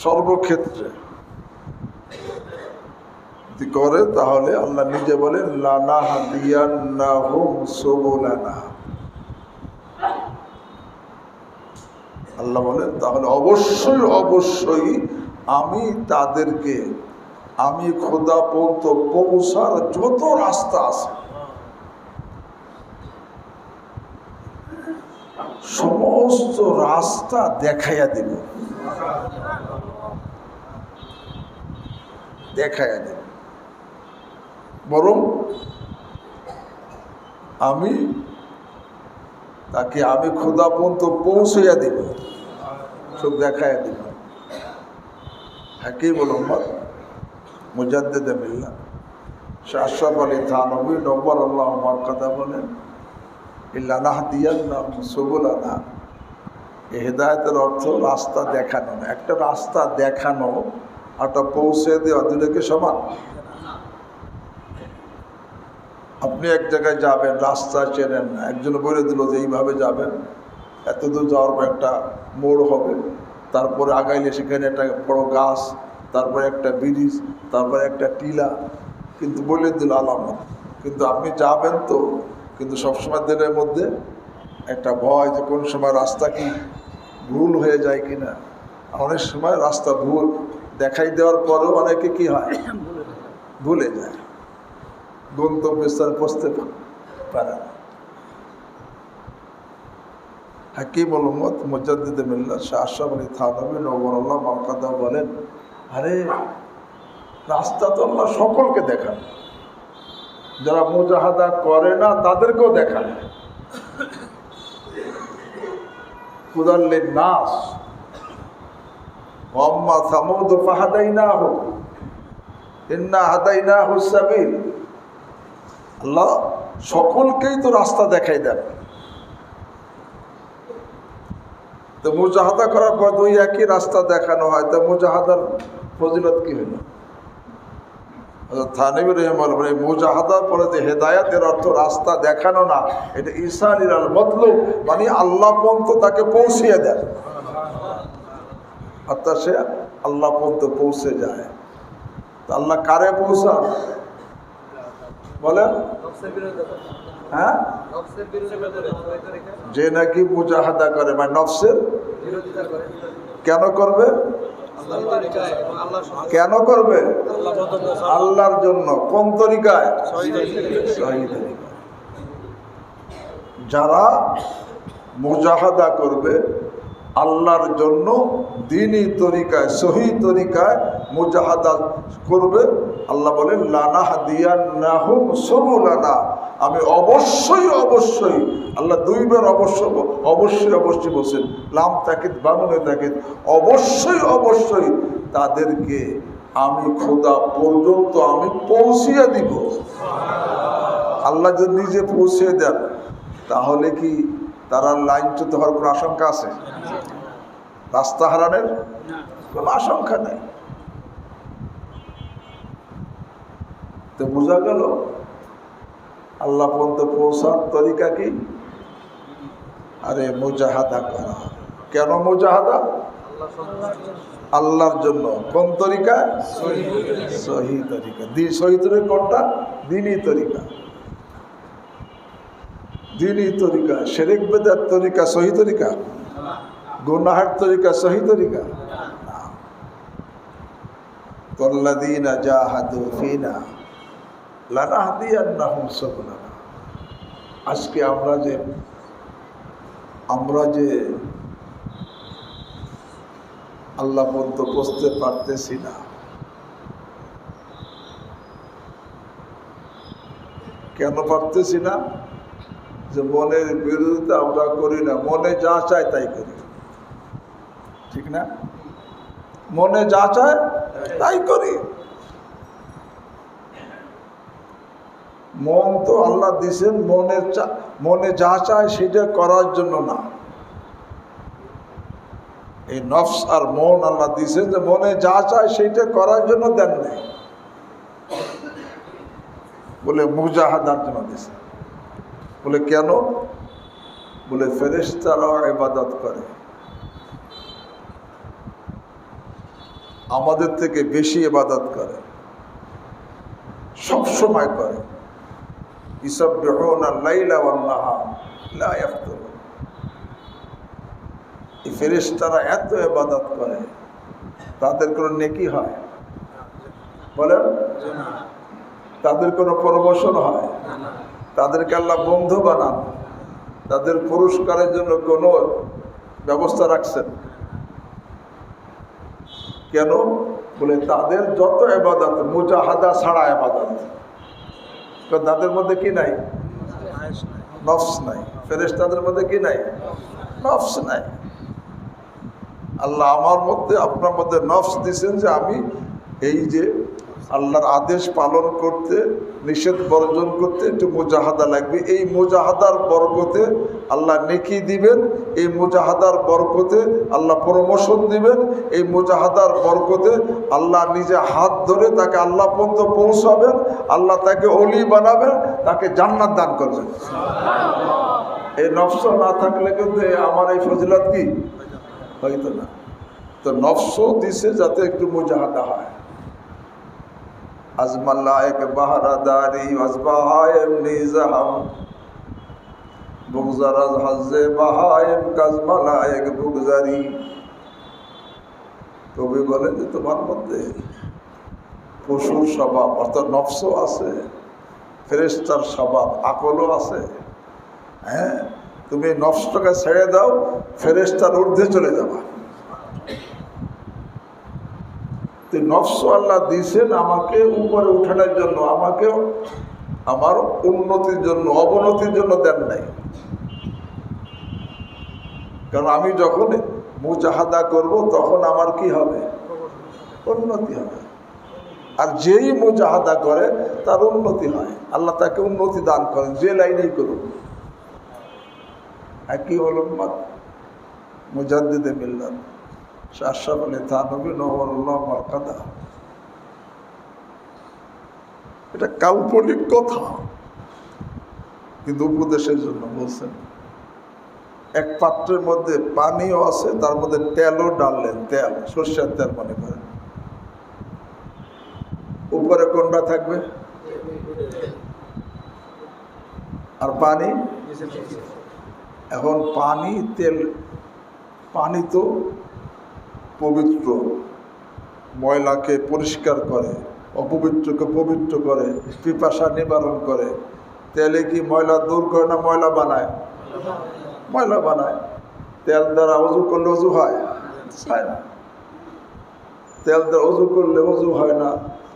সর্বক্ষেত্রে যদি করে, তাহলে আল্লাহ নিজে বলেন লানাহদিয়ান্নাহুম সুবুলানা। আল্লাহ বলেন তাহলে অবশ্যই অবশ্যই আমি তাদেরকে, আমি খোদা পর্যন্ত পৌঁছার যত রাস্তা আছে সমস্ত রাস্তা দেখাইয়া দেব, দেখাইয়া দেব। বরং আমি তাকে, আমি খোদা পর্যন্ত পৌঁছাইয়া দেব, সব দেখাইয়া দেব। হাকিম উম্মত মুজাদ্দিদ মিল্লাত শাহ আশরাফ আলী থানভী নব্বরাল্লাহু মারকাদা বলেন, লানাহদিয়ান্নাহুম সুবুলানা, এই হেদায়েতের অর্থ রাস্তা দেখানো। একটা রাস্তা দেখানো আর একটা পৌঁছে দেওয়া, দুটোকে সমান। আপনি এক জায়গায় যাবেন, রাস্তা চেনেন না, একজন বলে দিল যে এইভাবে যাবেন, এত দূর যাওয়ার পর একটা মোড় হবে, তারপরে আগাইলে সেখানে একটা বড় গাছ, তারপরে একটা ব্রিজ, তারপরে একটা টিলা, কিন্তু বলে দিল আলামত। কিন্তু আপনি যাবেন তো, কিন্তু সবসময় দিনের মধ্যে একটা ভয় যে কোন সময় রাস্তা কি ভুল হয়ে যায় কিনা। অনেক সময় রাস্তা ভুল দেখাই দেওয়ার পরেও অনেকে কি হয়, ভুলে যায়, গন্তব্যস্থানে পৌঁছতে পারে না। হাকিম উম্মত মুজাদ্দিদ মিল্লাত শাহ আশরাফ আলী থানভী নওয়ারুল্লাহ মারকাদা বলেন, আরে রাস্তা তো আল্লাহ সকলকে দেখান, যারা মুজাহাদা করে না তাদেরকেও দেখান। হুদাল্লিন নাস ওয়া আম্মা সামুদ ফাহাদাইনাহু ইন্না হাদাইনাহুস সাবিল। আল্লাহ সকলকেই তো রাস্তা দেখাই দেন। তো মুজাহাদা করার পর দুই একই রাস্তা দেখানো হয়, তো মুজাহাদার ফজিলত কি হইল? থানভী রাহিমাহুল্লাহ বলেন, মুজাহাদার পরে যে হেদায়াতের অর্থ রাস্তা দেখানো না, এটা ইসানিল আল মতলুব, মানে আল্লাহ পর্যন্ত তাকে পৌঁছিয়ে দেন, অর্থাৎ সে আল্লাহ পর্যন্ত পৌঁছে যায়। আল্লাহ কারে পৌঁছান বলেন? হ্যাঁ, যে নাকি মুজাহাদা করে, মানে নফসের কেন করবে? কেন করবে? আল্লাহর জন্য। কোন তরিকায়? সহি তরিকায়। যারা মুজাহাদা করবে আল্লাহর জন্য, দ্বীনি তরিকায়, সহি তরিকায় মুজাহাদা করবে, আল্লাহ বলেন লানাহদিয়ান্নাহুম সুবুলানা, আমি অবশ্যই অবশ্যই, আল্লাহ দুইবার অবশ্যই বলছেন, লাম তাকিদ বানুনে তাকিদ, অবশ্যই অবশ্যই তাদেরকে আমি খোদা পর্যন্ত আমি পৌঁছিয়ে দিব। আল্লাহ যদি নিজে পৌঁছে দেন তাহলে কি তারা লাইনচ্যুত হওয়ার কোনো আশঙ্কা আছে? রাস্তা হারানোর কোনো আশঙ্কা নেই। তো বোঝা গেল আল্লাহ পর্যন্ত পৌঁছার তরিকা কি? আরে মুজাহাদা করা। কেন মুজাহাদা? আল্লাহর জন্য। কোন তরিকা? সহি তরিকা। সহি তরিকা কোনটা? দ্বীনি তরিকা। দ্বীনি তরিকা। শিরক বিদআত তরিকা সহি তরিকা? গুনাহের তরিকা সহি তরিকা? ওয়াল্লাযীনা জাহাদু ফীনা লানাহদিয়ান্নাহুম সুবুলানা। আজকে আমরা যে আল্লাহ পর্যন্ত পৌঁছতে পারতেছি না, কেন পারতেছি না? যে মনের বিরোধিতা আমরা করি না, মনে যা চায় তাই করি, ঠিক না? মনে যা চায় তাই করি। মন তো আল্লাহ দিয়েছেন মনে যা চায় সেটা করার জন্য না। এই নফস আর মন আল্লাহ দিয়েছেন যে মনে যা চায় সেইটা করার জন্য দেন নাই, বলে মুজাহাদার জন্য দিয়েছেন। বলে কেন? বলে ফেরেশতারাও ইবাদত করে, আমাদের থেকে বেশি ইবাদত করে, সব সময় করে। ইসাব্বিহুনা লাইলা ওয়ান নাহার লা ইয়াফতুরুন। এই ফেরেশতারা এত ইবাদত করে, তাদের কোনো নেকি হয়? বলেন, তাদের কোনো প্রমোশন হয়? তাদেরকে আল্লাহ বন্ধু বানান, তাদের পুরস্কারের জন্য কোনো ব্যবস্থা রাখছেন? কেন? বলে তাদের যত ইবাদত মুজাহাদা ছাড়া ইবাদত, তাদের মধ্যে কি নাই? নফস নাই। ফেরেশতাদের মধ্যে কি নাই? নফস নাই। আল্লাহ আমার মধ্যে আপনার মধ্যে নফস দিয়েছেন যে আমি এই যে আল্লাহর আদেশ পালন করতে, নিষেধ বর্জন করতে একটু মুজাহাদা লাগবে। এই মুজাহাদার বরকতে আল্লাহ নেকি দিবেন, এই মুজাহাদার বরকতে আল্লাহ প্রমোশন দিবেন, এই মুজাহাদার বরকতে আল্লাহ নিজে হাত ধরে তাকে আল্লাহ পর্যন্ত পৌঁছাবেন, আল্লাহ তাকে ওলি বানাবেন, তাকে জান্নাত দান করবেন। এই নফস না থাকলে কিন্তু আমার এই ফজিলত কি হইতো না। তো নফস দিছে যাতে একটু মুজাহাদা হয়। আজমাল্লাহ বাহারাদারি আজবাহায়েম নিজাহাম বুগজারাজ হাজে বাহায়েম কাজমালায়েক বুগজারি। কবি বলে যে তোমার মধ্যে পশুর স্বভাব অর্থাৎ নফসও আছে, ফেরেশতার স্বভাব আকলও আছে। হ্যাঁ, তুমি নফসটাকে ছেড়ে দাও, ফেরেশতার ঊর্ধ্বে চলে যাবা। তো নফস আল্লাহ দিয়েছেন আমাকে উপরে উঠানোর জন্য, আমাকে আমার উন্নতির জন্য, অবনতির জন্য দেন নাই। কারণ আমি যখন মুজাহাদা করব তখন আমার কি হবে? উন্নতি হবে। আর যেই মুজাহাদা করে তার উন্নতি হয়, আল্লাহ তাকে উন্নতি দান করেন যে লাইনেই করুন। একই হল মুজাদ্দিদে মিল্লাত শাহ আশরাফ আলী থানভী নওয়ারুল্লাহ মারকাদা। এটা কাল্পনিক কথা, কিন্তু উপদেশের জন্য বলছেন। এক পাত্রের মধ্যে পানিও আছে, তার মধ্যে তেলও ডাললেন, তেল সর্ষের তেল মনে করেন। উপরে কোনটা থাকবে? আর পানি? এখন পানি তেল, পানি তো পবিত্র, ময়লাকে পরিষ্কার করে, অপবিত্রকে পবিত্র করে, পিপাসা নিবারণ করে। তেলে কি ময়লা দূর করে না ময়লা বানায়? ময়লা বানায়। তেল দ্বারা অজু করলে অজু হয়? হয় না। তেল দ্বারা অজু করলে অজু হয় না,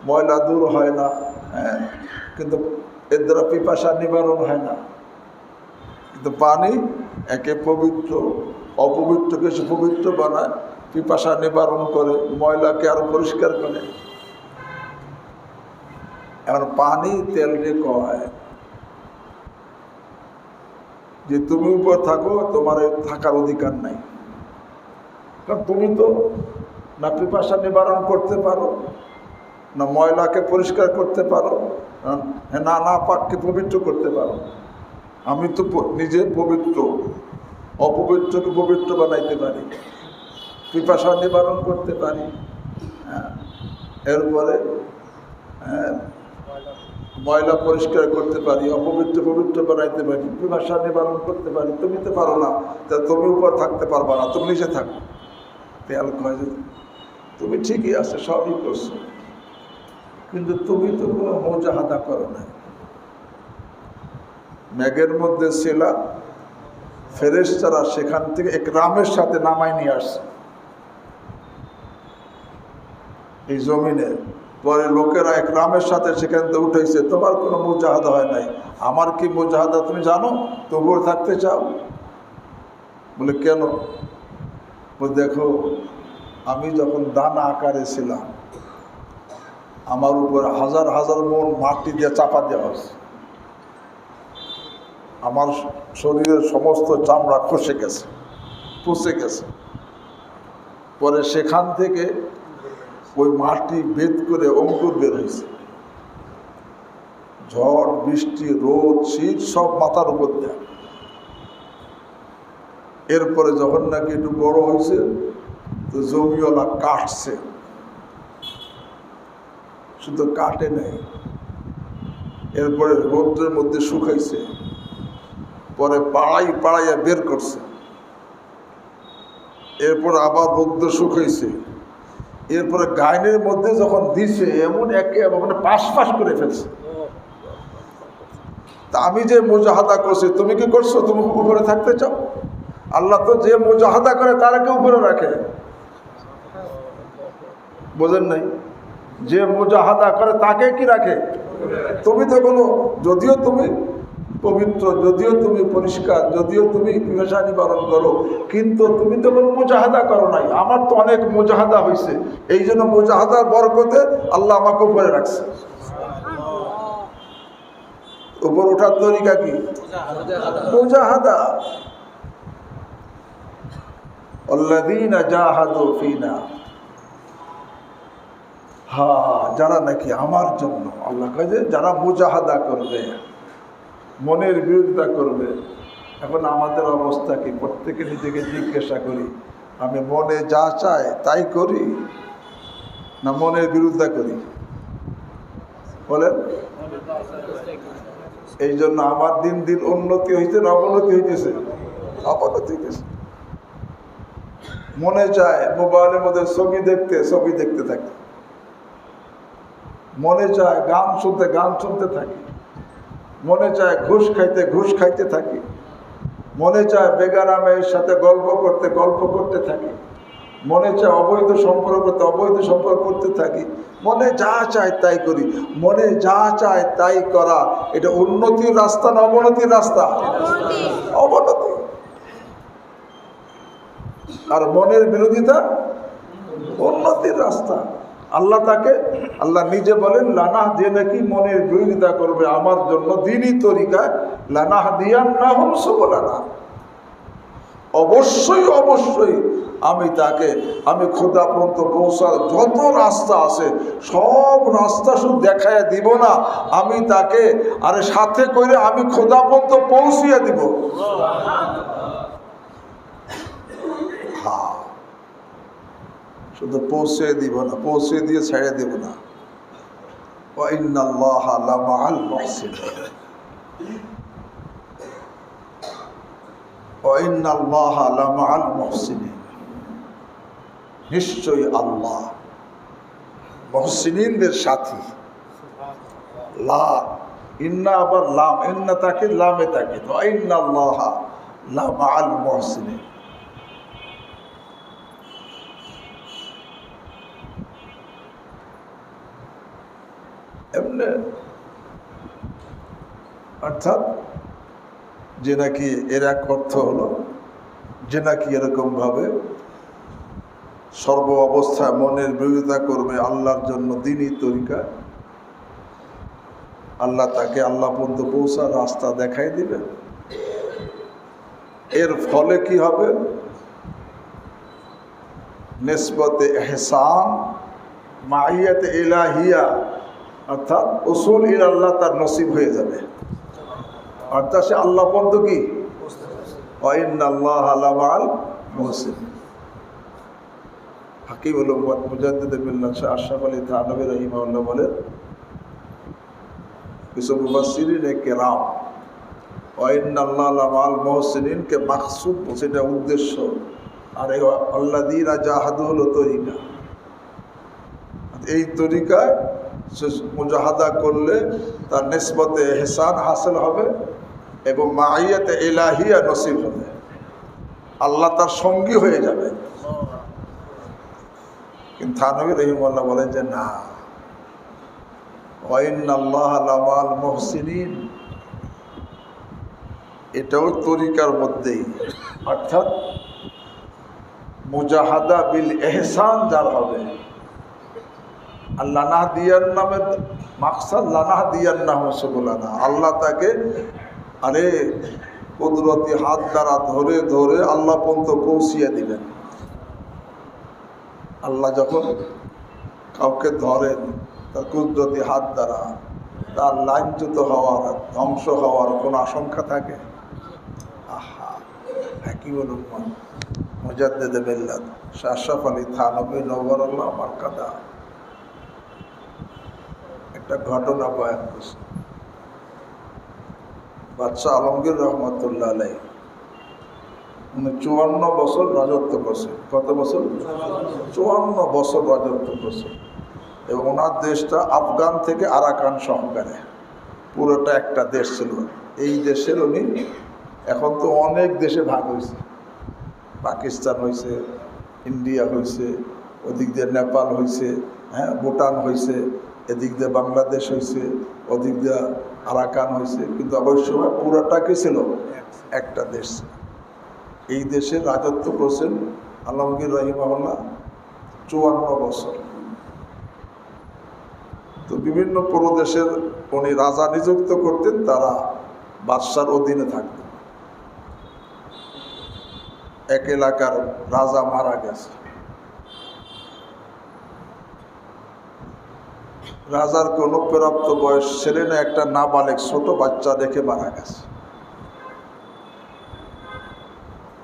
ময়লা দূর হয় না। হ্যাঁ, কিন্তু এর দ্বারা পিপাসা নিবারণ হয় না। কিন্তু পানি একে পবিত্র, অপবিত্রকে সে পবিত্র বানায়, পিপাসা নিবারণ করে, ময়লাকে আরো পরিষ্কার করে। এখন পানি তেলকে কয় যে তুমি উপর থাকো, তোমার থাকার অধিকার নাই। কারণ তুমি তো না পিপাসা নিবারণ করতে পারো, না ময়লাকে পরিষ্কার করতে পারো, না না পাককে পবিত্র করতে পারো। আমি তো নিজে পবিত্র, অপবিত্রকে পবিত্র বানাইতে পারি, পিপাসা নিবারণ করতে পারি। এরপরে ময়লা পরিষ্কার করতে পারি, অপবিত্র পবিত্র বানাইতে পারি, পিপাসা নিবারণ করতে পারি। তুমি তো পারো না, তা তুমি উপর থাকতে পারবা না, তুমি নিচে থাকো। তেল কয় যে তুমি ঠিকই আছে, সবই করছো, কিন্তু তুমি তো কোনো মুজাহাদা করো না। মেঘের মধ্যে ছিলা, ফেরেশতারা সেখান থেকে একরামের সাথে নামাই নিয়ে আসছে এই জমিনে। পরে লোকেরা একরামের সাথে সেখান থেকে উঠেছে। তোমার কোনো মুজাহাদা হয় নাই, আমার কি মুজাহাদা তুমি জানো? তবুও থাকতে চাও? বলে কেন? বলে দেখো, আমি যখন দানা আকারে ছিলাম, আমার উপর হাজার হাজার মন মাটি দিয়ে চাপা দেওয়া হয়েছে। আমার শরীরের সমস্ত চামড়া খসে গেছে, পচে গেছে। পরে সেখান থেকে ওই মাটি ভেদ করে অঙ্কুর বের হয়েছে। ঝড় বৃষ্টি রোদ শীত সব মাথার উপর দেয়। এরপরে যখন নাকি একটু বড় হয়েছে, তো জমিওয়ালা কাটছে, শুধু কাটে নেই, এরপরে রৌদ্রের মধ্যে শুকাইছে, পরে পাড়াইয়া বের করছে, এরপর আবার রৌদ্র শুকাইছে, এরপরে গাইনের মধ্যে যখন দিছে এমন একে মানে পাশ করে ফেলছে। তা আমি যে মুজাহাদা করছি, তুমি কি করছো? তুমি উপরে থাকতে চাও? আল্লাহ তো যে মুজাহাদা করে তারাকে উপরে রাখে, বোঝেন নাই? যে মুজাহাদা করে তাকে কি রাখে? তুমি তো কোনো, যদিও তুমি পবিত্র, যদিও তুমি পরিষ্কার, যদিও তুমি পিপাসা নিবারণ করো, কিন্তু তুমি তো কোনো মুজাহাদা করো নাই। আমার তো অনেক মুজাহাদা হয়েছে, এই জন্য মুজাহাদার বরকতে আল্লাহ আমাকে উপরে রাখছে। উপর ওঠার তরিকা কি? মুজাহাদা। আল্লাযীনা জাহাদু ফীনা, যারা নাকি আমার জন্য, আল্লাহ কয় যে যারা মুজাহাদা করবে, মনের বিরোধিতা করবে। এখন আমাদের অবস্থা কি? প্রত্যেকে নিজেকে জিজ্ঞাসা করি, আমি মনে যা চাই তাই করি, না মনের বিরোধিতা করি? বলেন। এই জন্য আমার দিন দিন উন্নতি হইতে না অবনতি হইতেছে? অবনতি হইতেছে। মনে চায় মোবাইলের মধ্যে ছবি দেখতে থাকি, মনে চায় গান শুনতে থাকি, মনে চায় ঘুষ খাইতে থাকি, মনে চায় বেগানা মেয়ের সাথে গল্প করতে থাকি। মনে চায় অবৈধ সম্পর্ক করতে, অবৈধ সম্পর্ক করতে থাকি। মনে যা চায় তাই করি। মনে যা চায় তাই করা, এটা উন্নতির রাস্তা না অবনতির রাস্তা? অবনতি। আর মনের বিরোধিতা উন্নতির রাস্তা। আল্লাহ নিজে বলেন, লানাহ দিয়ে নাকি মনের বিরোধিতা করবে আমার জন্য দ্বীনি তরিকায়, লানাহ দিয়ান্নাহুম সুবুলানা, অবশ্যই অবশ্যই আমি খোদা পর্যন্ত পৌঁছার যত রাস্তা আছে সব রাস্তা শুধু দেখাইয়া দিব না, আমি তাকে আরে সাথে করে আমি খোদা পর্যন্ত পৌঁছিয়ে দিব। হ্যাঁ, শুধু পৌঁছে দিব না, পৌঁছে দিয়ে ছেড়ে দেব না। ওয়া ইন্নাল্লাহা লামাআল মুহসিনিন, ওয়া ইন্নাল্লাহা লামাআল মুহসিনিন, নিশ্চয়ই আল্লাহ মুহসিনিনদের সাথী। লা ইন্না, আবার লাম, ইন্না তাকে লামে থাকে, ওয়া ইন্নাল্লাহা লামাআল মুহসিনিন। এমনি অর্থাৎ যে নাকি এর এক অর্থ হলো যে নাকি এরকম ভাবে সর্ব অবস্থায় মনের বিরোধিতা করবে আল্লাহর জন্য দ্বীনি তরিকা, আল্লাহ তাকে আল্লাহ পর্যন্ত পৌঁছার রাস্তা দেখাই দিবেন। এর ফলে কি হবে? নিসবতে ইহসান, মাইয়াতে ইলাহিয়া, অর্থাৎ উসুল ইলা আল্লাহ তার নসিব হয়ে যাবে। অর্থাৎ সে আল্লাহ পর্যন্ত কি, ওয়া ইন্নাল্লাহা লামাআল মুহসিনিন। হাকিমুল উম্মাত মুজাদ্দিদ বিল্লাহ শাহ আশরাফ আলী থানভী রাহিমাহুল্লাহ বলেন, কিছু মুফাসসিরিন কেরাম ওয়া ইন্নাল্লাহা লামাআল মুহসিনিন কে মাকসুদ, সেটা উদ্দেশ্য। আর এই আল্লাযীনা জাহাদু হলো তরিকা। এই তরিকায় মুজাহাদা করলে তার নিসবতে ইহসান হাসিল হবে এবং মাইয়াতে ইলাহিয়া নসিব হবে, আল্লাহ তার সঙ্গী হয়ে যাবে। কিন্তু থানভী রাহিমাহুল্লাহ বলেন যে না, ওয়া ইন্নাল্লাহা লামাআল মুহসিনিন এটাও তরিকার মধ্যেই, অর্থাৎ মুজাহাদা বিল ইহসান যার হবে। আর লানাহ দিয়ার নামে মাকসাদ লানাহ দিয়ান্নাহু সুবুলানা, আল্লাহ তাকে আরে কুদরতি হাত দ্বারা ধরে ধরে আল্লাহ পর্যন্ত পৌঁছিয়ে দিবেন। আল্লাহ যখন কাউকে ধরেন তার কুদরতি হাত দ্বারা, তার লাঞ্ছিত হওয়ার, ধ্বংস হওয়ার কোন আশঙ্কা থাকে? আহা, হাকিমুল উম্মাহ মুজাদ্দিদ বিল্লাহ শাহ আশরাফ আলী থানভী নওয়ারাল্লাহ মারকাদা একটা ঘটনা বয়ান করছে। বাদশাহ আলমগীর রহমতুল্লাহ আলাইহি 54 বছর রাজত্ব করছে। কত বছর? 54 বছর রাজত্ব করছে। এবং ওনার দেশটা আফগান থেকে আরাকান সহকারে পুরোটা একটা দেশ ছিল। এই দেশের উনি, এখন তো অনেক দেশে ভাগ হয়েছে, পাকিস্তান হয়েছে, ইন্ডিয়া হয়েছে, ওদিক দিয়ে নেপাল হয়েছে, হ্যাঁ ভুটান হয়েছে, এদিক দিয়ে বাংলাদেশ হয়েছে, ওদিক দিয়ে আরাকান হয়েছে, কিন্তু অবশ্য পুরোটা কি ছিল? একটা দেশ। এই দেশের রাজত্ব করছেন আলমগীর রাহিমাহুল্লাহ 54 বছর। তো বিভিন্ন প্রদেশের উনি রাজা নিযুক্ত করতেন, তারা বাদশার অধীনে থাকতেন। এক এলাকার রাজা মারা গেছে, রাজার কোন প্রাপ্ত বয়স ছেলে না, একটা নাবালেক ছোট বাচ্চা রেখে মারা গেছে।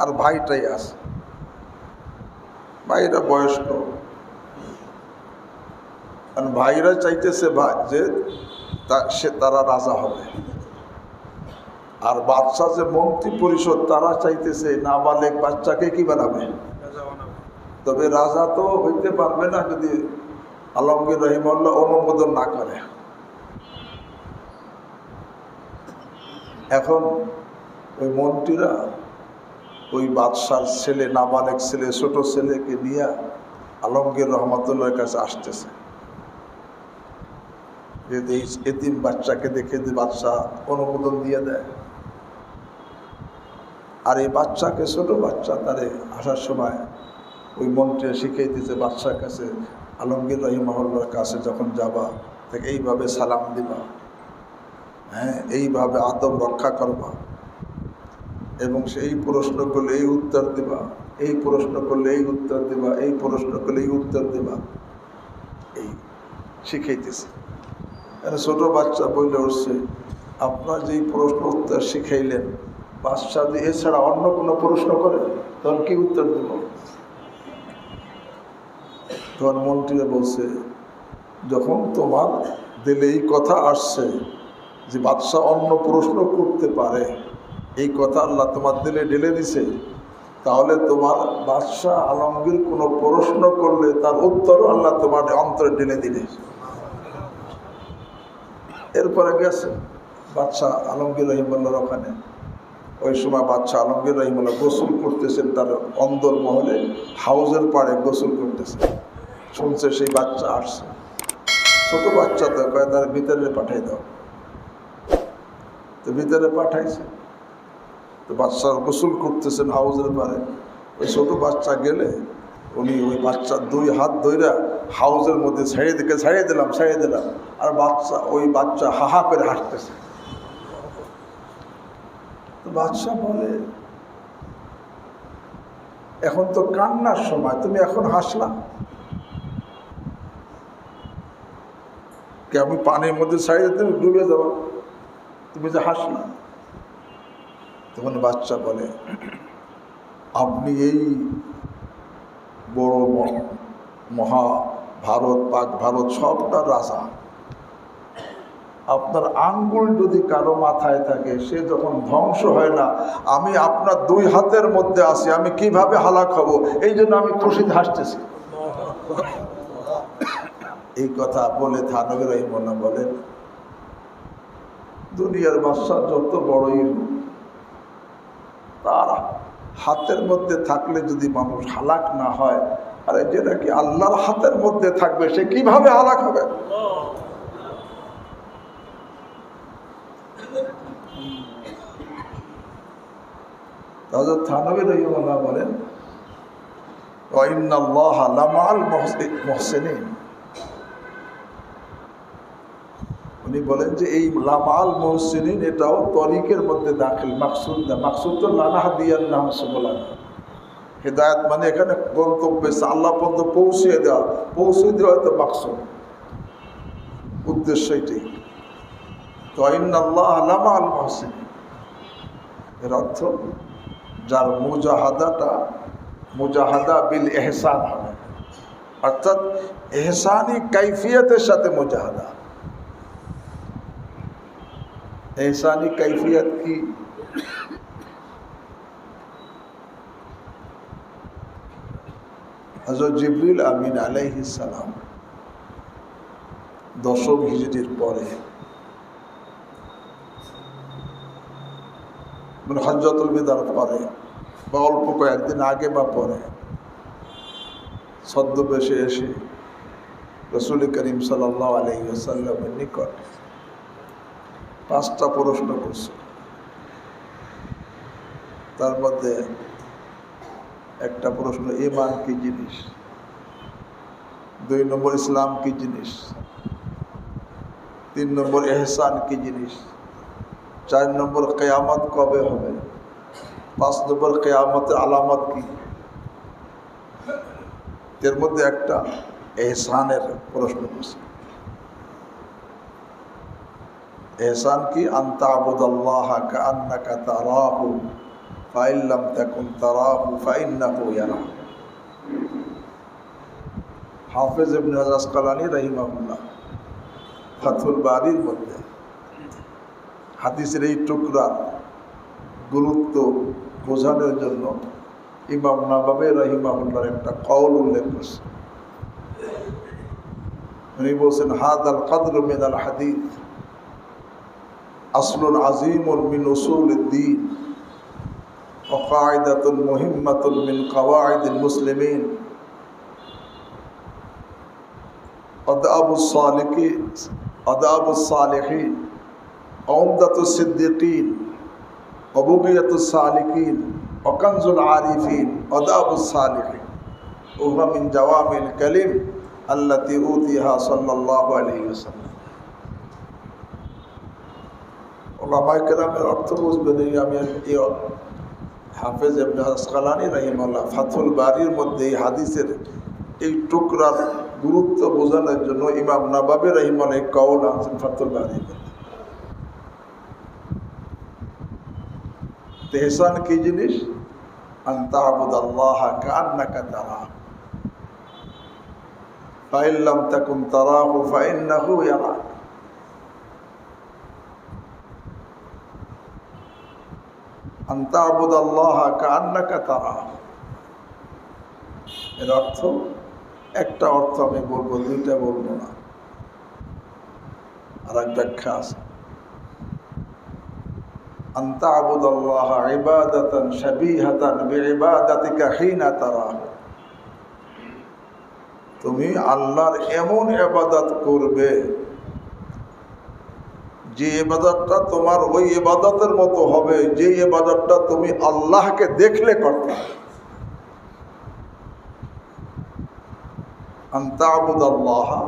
আর ভাইটাই আছে, ভাইরা বয়স্ক। আর ভাইরা চাইতেছে যে তারা রাজা হবে, আর বাদশা যে মন্ত্রী পরিষদ তারা চাইতেছে নাবালেক বাচ্চাকে কি বানাবে? তবে রাজা তো হইতে পারবে না যদি আলমগীর রহিমাহুল্লাহ অনুমোদন না করে। এখন ওই মন্ত্রীরা ওই বাদশার ছেলে, নাবালেক ছেলে, ছোট ছেলেকে নিয়ে আলমগীর রহমতুল্লাহর কাছে আসতেছে। এই এতিম বাচ্চাকে দেখে যে বাদশাহ অনুমোদন দিয়ে দেয়। আর এই বাচ্চাকে, ছোট বাচ্চা, তারে আসার সময় ওই মন্ত্রী শিখাইতেছে বাদশার কাছে, আলমগীর রহিমাহুল্লাহর কাছে যখন যাবা তাকে এইভাবে সালাম দিবা, হ্যাঁ, এইভাবে আদব রক্ষা করবা, এবং সেই প্রশ্ন করলে এই উত্তর দিবা, এই প্রশ্ন করলে এই উত্তর দিবা, এই প্রশ্ন করলে এই উত্তর দিবা, এই শিখাইতেছে। ছোট বাচ্চা বলে উঠছে, আপনার যেই প্রশ্ন উত্তর শিখাইলেন, বাচ্চা যদি এছাড়া অন্য কোনো প্রশ্ন করে তখন কি উত্তর দেব? তখন মন্ত্রীরা বলছে, যখন তোমার দিলে এই কথা আসছে যে বাদশা অন্য প্রশ্ন করতে পারে, এই কথা আল্লাহ তোমার দিলে ঢেলে দিছে, তাহলে তোমার বাদশাহ আলমগীর কোনো প্রশ্ন করলে তার উত্তরও আল্লাহ তোমার অন্তরে ঢেলে দিলে। এরপরে গেছে বাদশাহ আলমগীর রহিমাহুল্লাহর ওখানে। ওই সময় বাদশাহ আলমগীর রহিমাহুল্লাহ গোসল করতেছেন, তার অন্দর মহলে হাউজের পাড়ে গোসল করতেছে। শুনছে সেই বাচ্চা আসছে, ছোট বাচ্চা তো, কয়ে তার ভিতরে পাঠাই দাও। তো ভিতরে পাঠাইছে। তো বাচ্চা গোসল করতেছেন হাউজের পাড়ে। ওই ছোট বাচ্চা গেলে উনি ওই বাচ্চার দুই হাত ধইরা হাউজের মধ্যে ছাড়িয়ে দিলাম। আর ওই বাচ্চা হাহা করে হাসতেছে। তো বাচ্চা বলে, এখন তো কান্নার সময়, তুমি এখন হাসলা? কি আমি পানির মধ্যে ছাড়িয়ে দিতে ডুবে যাবো, তুমি যে হাসলা? তখন বাচ্চা বলে, আপনি এই বড় মহাভারত, পাক ভারত সবটা রাজা, আপনার আঙ্গুল যদি কারো মাথায় থাকে, সে যখন ধ্বংস হয় না, আমি আপনার দুই হাতের মধ্যে আছি, আমি কিভাবে হালাক হব, এই জন্য আমি খুশিতে হাসতেছি। এই কথা বলে থানবী রহিমাহুল্লাহ বলেন, দুনিয়ার বাদশা যত বড়ই হোক, তার হাতের মধ্যে থাকলে যদি মানুষ হালাক না হয়, আরে যেটা কি আল্লাহর হাতের মধ্যে থাকবে, সে কিভাবে হালাক হবে? হযরত থানবী রাহিমাহুল্লাহ বলেন, ওয়া ইন্নাল্লাহা লামাআল মুহসিনিন। উনি বলেন যে এই লামাআল মুহসিনিন এটাও তরিকের মধ্যে দাখিল, মাকসুদ না। মাকসুদ তো লানাহদিয়ান্নাহুম সুবুলানা, হিদায়াত মানে এখানে গন্তব্যে আল্লাহ পর্যন্ত পৌঁছে দেওয়া তো মাকসুদ, উদ্দেশ্য এটাই। তো ইন্নাল্লাহা লামাআল মুহসিনিন এর অর্থ যার মুজাহাদা বিল এহসান হবে, অর্থাৎ এহসানি কাইফিয়তের সাথে মুজাহাদা। এহসানি কাইফিয়ত কি? হযরত জিবরিল আমিন আলাইহিস সালাম 10ম হিজরির পরে, মানে হজ্জাতুল বিদার পরে বা অল্প কয়েকদিন আগে বা পরে, ছদ্মবেশে এসে রাসূল করিম সাল্লাল্লাহু আলাইহি ওয়াসাল্লামের নিকট 5টা প্রশ্ন করছে। তার মধ্যে একটা প্রশ্ন, ঈমান কি জিনিস, 2 নম্বর ইসলাম কি জিনিস, 3 নম্বর এহসান কি জিনিস, 4 নম্বর কিয়ামত কবে হবে, 5 নম্বর কিয়ামতের আলামত কি। এর মধ্যে একটা এহসানের প্রশ্ন করছে। এহসান কি? আনতা আবুদাল্লাহা কাআন্নাকা তারাহু ফাইন লাম তাকুন তারাহু ফাইন্নাহু ইয়ারাক। হাফেজ ইবনে হাজার আসকালানী রাহিমাহুল্লাহ ফাথুল বারীর মধ্যে হাদিসের এই টুকরার গুরুত্ব বোঝানোর জন্য ইমাম নাওয়াবী রাহিমাহুল্লাহর একটা কওল উল্লেখ করছে। উনি বলছেন, হাদাল কদর মিনাল হাদিস আসলুন আজিমুন মিন উসুলিদ দ্বীন وقاعدة مهمة من قواعد المسلمين آداب الصالحين عمدة الصديقين وبغية السالكين وكنز العارفين آداب الصالحين وهو من جوامع الكلم التي أوتيها صلى الله عليه وسلم ওলামায়ে কেরামের অর্থ বুঝবেন। আমি হাফেজ ইবনে আসকালানী রাহিমাহুল্লাহ ফাথুল বারীর মধ্যে এই হাদিসের এই টুকরার গুরুত্ব বোঝানোর জন্য ইমাম নাবাবী রাহিমাহুল্লাহ এই কওল আনছেন ফাথুল বারীর। ইহসান কি জিনিস? আন তা'বুদাল্লাহা কাআন্নাকা তারাহু ফাইন লাম তাকুন তারাহু ফাইন্নাহু ইয়ারাক। আন তা'বুদাল্লাহা কাআন্নাকা তারাহু, এর অর্থ একটা অর্থ আমি বলবো, দুইটা বলবো না, আর এক ব্যাখ্যা আছে। আন তা'বুদাল্লাহা ইবাদাতান শাবীহাতান বিইবাদাতিকা হিনা তারাহু, তুমি আল্লাহর এমন ইবাদত করবে যে ইবাদতটা তোমার ওই ইবাদতের মতো হবে যে ইবাদতটা তুমি আল্লাহকে দেখলে করতে। আন তা'বুদাল্লাহা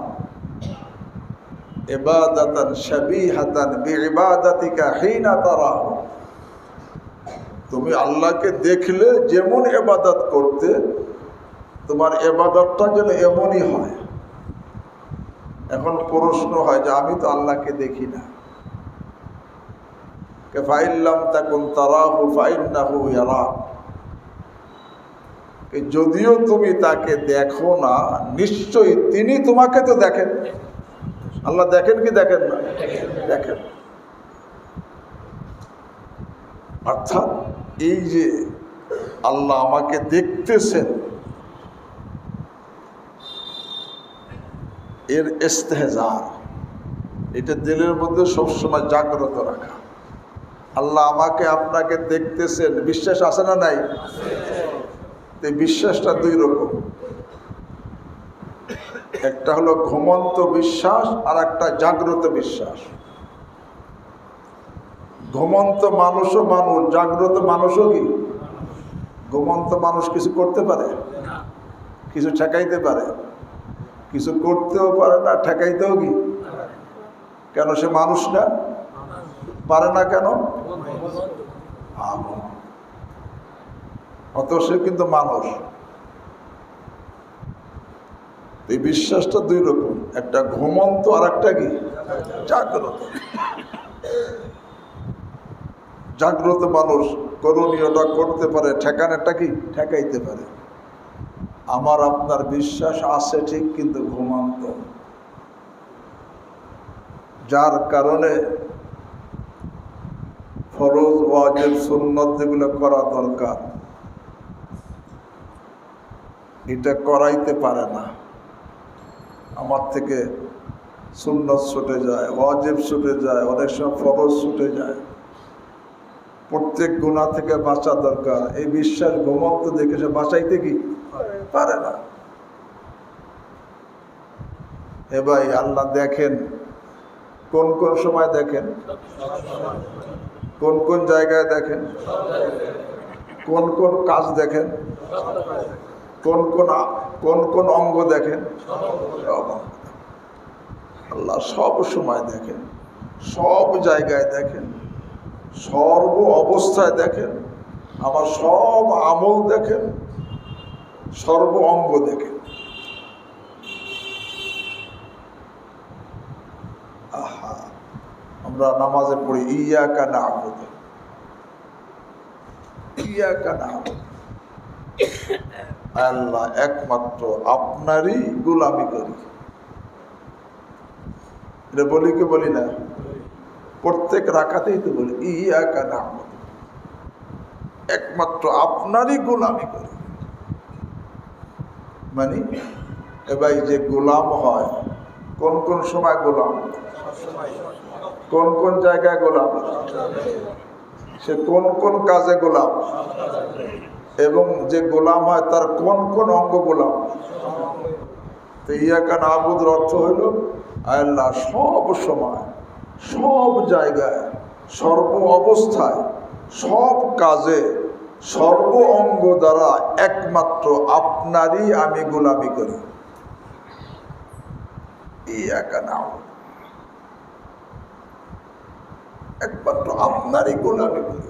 ইবাদাতান শাবীহাতান বিইবাদাতিকা হিনা তারাহু, তুমি আল্লাহকে দেখলে যেমন ইবাদত করতে তোমার ইবাদতটা যেন এমনই হয়। এখন প্রশ্ন হয় যে আমি তো আল্লাহকে দেখি না, ফাইন লাম তাকুন তারাহু ফাইন্নাহু ইয়ারাক, যদিও তুমি তাকে দেখো না নিশ্চয়ই তিনি তোমাকে তো দেখেন। আল্লাহ দেখেন কি দেখেন না? দেখেন। অর্থাৎ এই যে আল্লাহ আমাকে দেখতেছেন, এর ইস্তেহজার, এটা দিলের মধ্যে সবসময় জাগ্রত রাখা। আল্লাহ আমাকে আপনাকে দেখতেছেন, বিশ্বাস আছে না নাই? এই বিশ্বাসটা দুই রকম, একটা হলো ঘুমন্ত বিশ্বাস আর একটা জাগ্রত বিশ্বাস। ঘুমন্ত মানুষও মানুষ, জাগ্রত মানুষও কি? ঘুমন্ত মানুষ কিছু করতে পারে, কিছু ঠেকাইতে পারে, কিছু করতেও পারে না, ঠেকাইতেও কি? কেন সে মানুষ না? পারে না কেন? অত সে কিন্তু মানুষ। এই বিশ্বাসটা দুই রকম, একটা ঘুমন্ত আর একটা কি? জাগ্রত। জাগ্রত মানুষ করণীয়টা করতে পারে, ঠেকানোটা কি? ঠেকাইতে পারে। আমার আপনার বিশ্বাস আছে ঠিক, কিন্তু ঘুমন্ত, যার কারণে ফরজ ওয়াজিব সুন্নত যেগুলো করা দরকার এটা করাইতে পারে না। আমার থেকে সুন্নত ছুটে যায়, ওয়াজিব ছুটে যায়, অনেক সময় ফরজ ছুটে যায়। প্রত্যেক গুনাহ থেকে বাঁচা দরকার, এই বিশ্বাস ঘুমন্ত দেখে সে বাঁচাইতে কি পারে না। এ ভাই, আল্লাহ দেখেন, কোন কোন সময় দেখেন, কোন কোন জায়গায় দেখেন, কোন কোন কাজ দেখেন, কোন কোন অঙ্গ দেখেন। আল্লাহ সব সময় দেখেন, সব জায়গায় দেখেন, সর্ব অবস্থায় দেখেন, আমার সব আমল দেখেন, সর্ব অঙ্গ দেখেন। আহা, আমরা নামাজে পড়ি ইয়াকা না'বুদু, ইয়াকা না'বুদু, আল্লাহ একমাত্র আপনারই গোলামি করি। এটা বলি কি বলি না? প্রত্যেক রাকাতেই তো বলি ইয়াকা না'বুদু, একমাত্র আপনারই গোলামি করি। মানে এবার যে গোলাম হয়, কোন কোন সময় গোলাম, কোন কোন জায়গায় গোলাম, সে কোন কোন কাজে গোলাম, এবং যে গোলাম হয় তার কোন কোন অঙ্গ গোলাম। তো ইয়াকা নাবুদের অর্থ হইল আল্লাহ সব সময়, সব জায়গায়, সর্ব অবস্থায়, সব কাজে, সর্ব অঙ্গ দ্বারা একমাত্র আপনারই আমি গোলামি করি। ইয়াকা নাবুদ, একমাত্র আপনারই গোলামি করি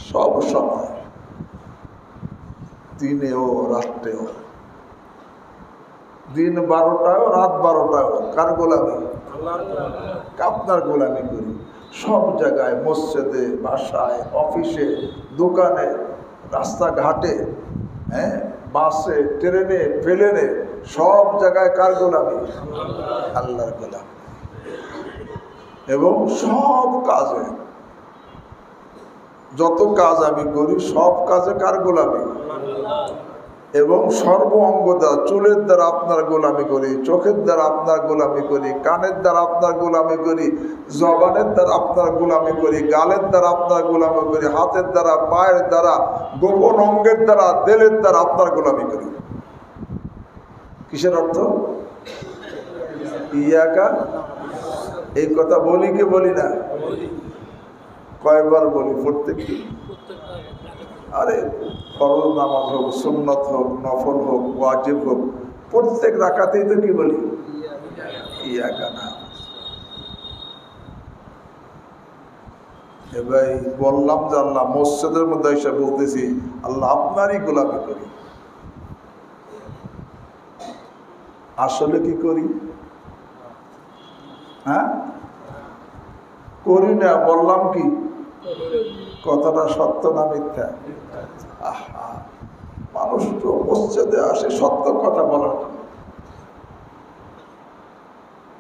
সব সময়, দিনেও রাত্রেও, দিন 12টায় রাত 12টায়। কার গোলামি? আপনার গোলামি করি সব জায়গায়, মসজিদে, বাসায়, অফিসে, দোকানে, রাস্তাঘাটে, হ্যাঁ, বাসে, ট্রেনে, প্লেনে, সব জায়গায় কার গোলামি? আল্লাহর গোলামি। এবং সব কাজে, যত কাজ আমি করি সব কাজে কার গোলামি? এবং সর্ব অঙ্গ দ্বারা, চুলের দ্বারা আপনার গোলামি করি, চোখের দ্বারা আপনার গোলামি করি, কানের দ্বারা আপনার গোলামি করি, জবানের দ্বারা আপনার গোলামি করি, গালের দ্বারা আপনার গোলামি করি, হাতের দ্বারা, পায়ের দ্বারা, গোপন অঙ্গের দ্বারা, দিলের দ্বারা আপনার গোলামি করি। কিসের অর্থ? ইয়াকা। এই কথা বলি কি বলি না? কয়বার বলি? প্রত্যেক, আরে ফরজ নামাজ হোক, সুন্নত হোক, নফল হোক, ওয়াজিব হোক, প্রত্যেক রাকাতেই তো কি বলি? ইয়াকা না। এবার বললাম যে আল্লাহ, মসজিদের মধ্যে এসে বলতেছি আল্লাহ আপনারই গোলামি করি। আসলে কি করি? হ্যাঁ, করি না। বললাম কি? কথাটা সত্য না মিথ্যা? মানুষ তো মসজিদে আসে সত্য কথা বলার জন্য।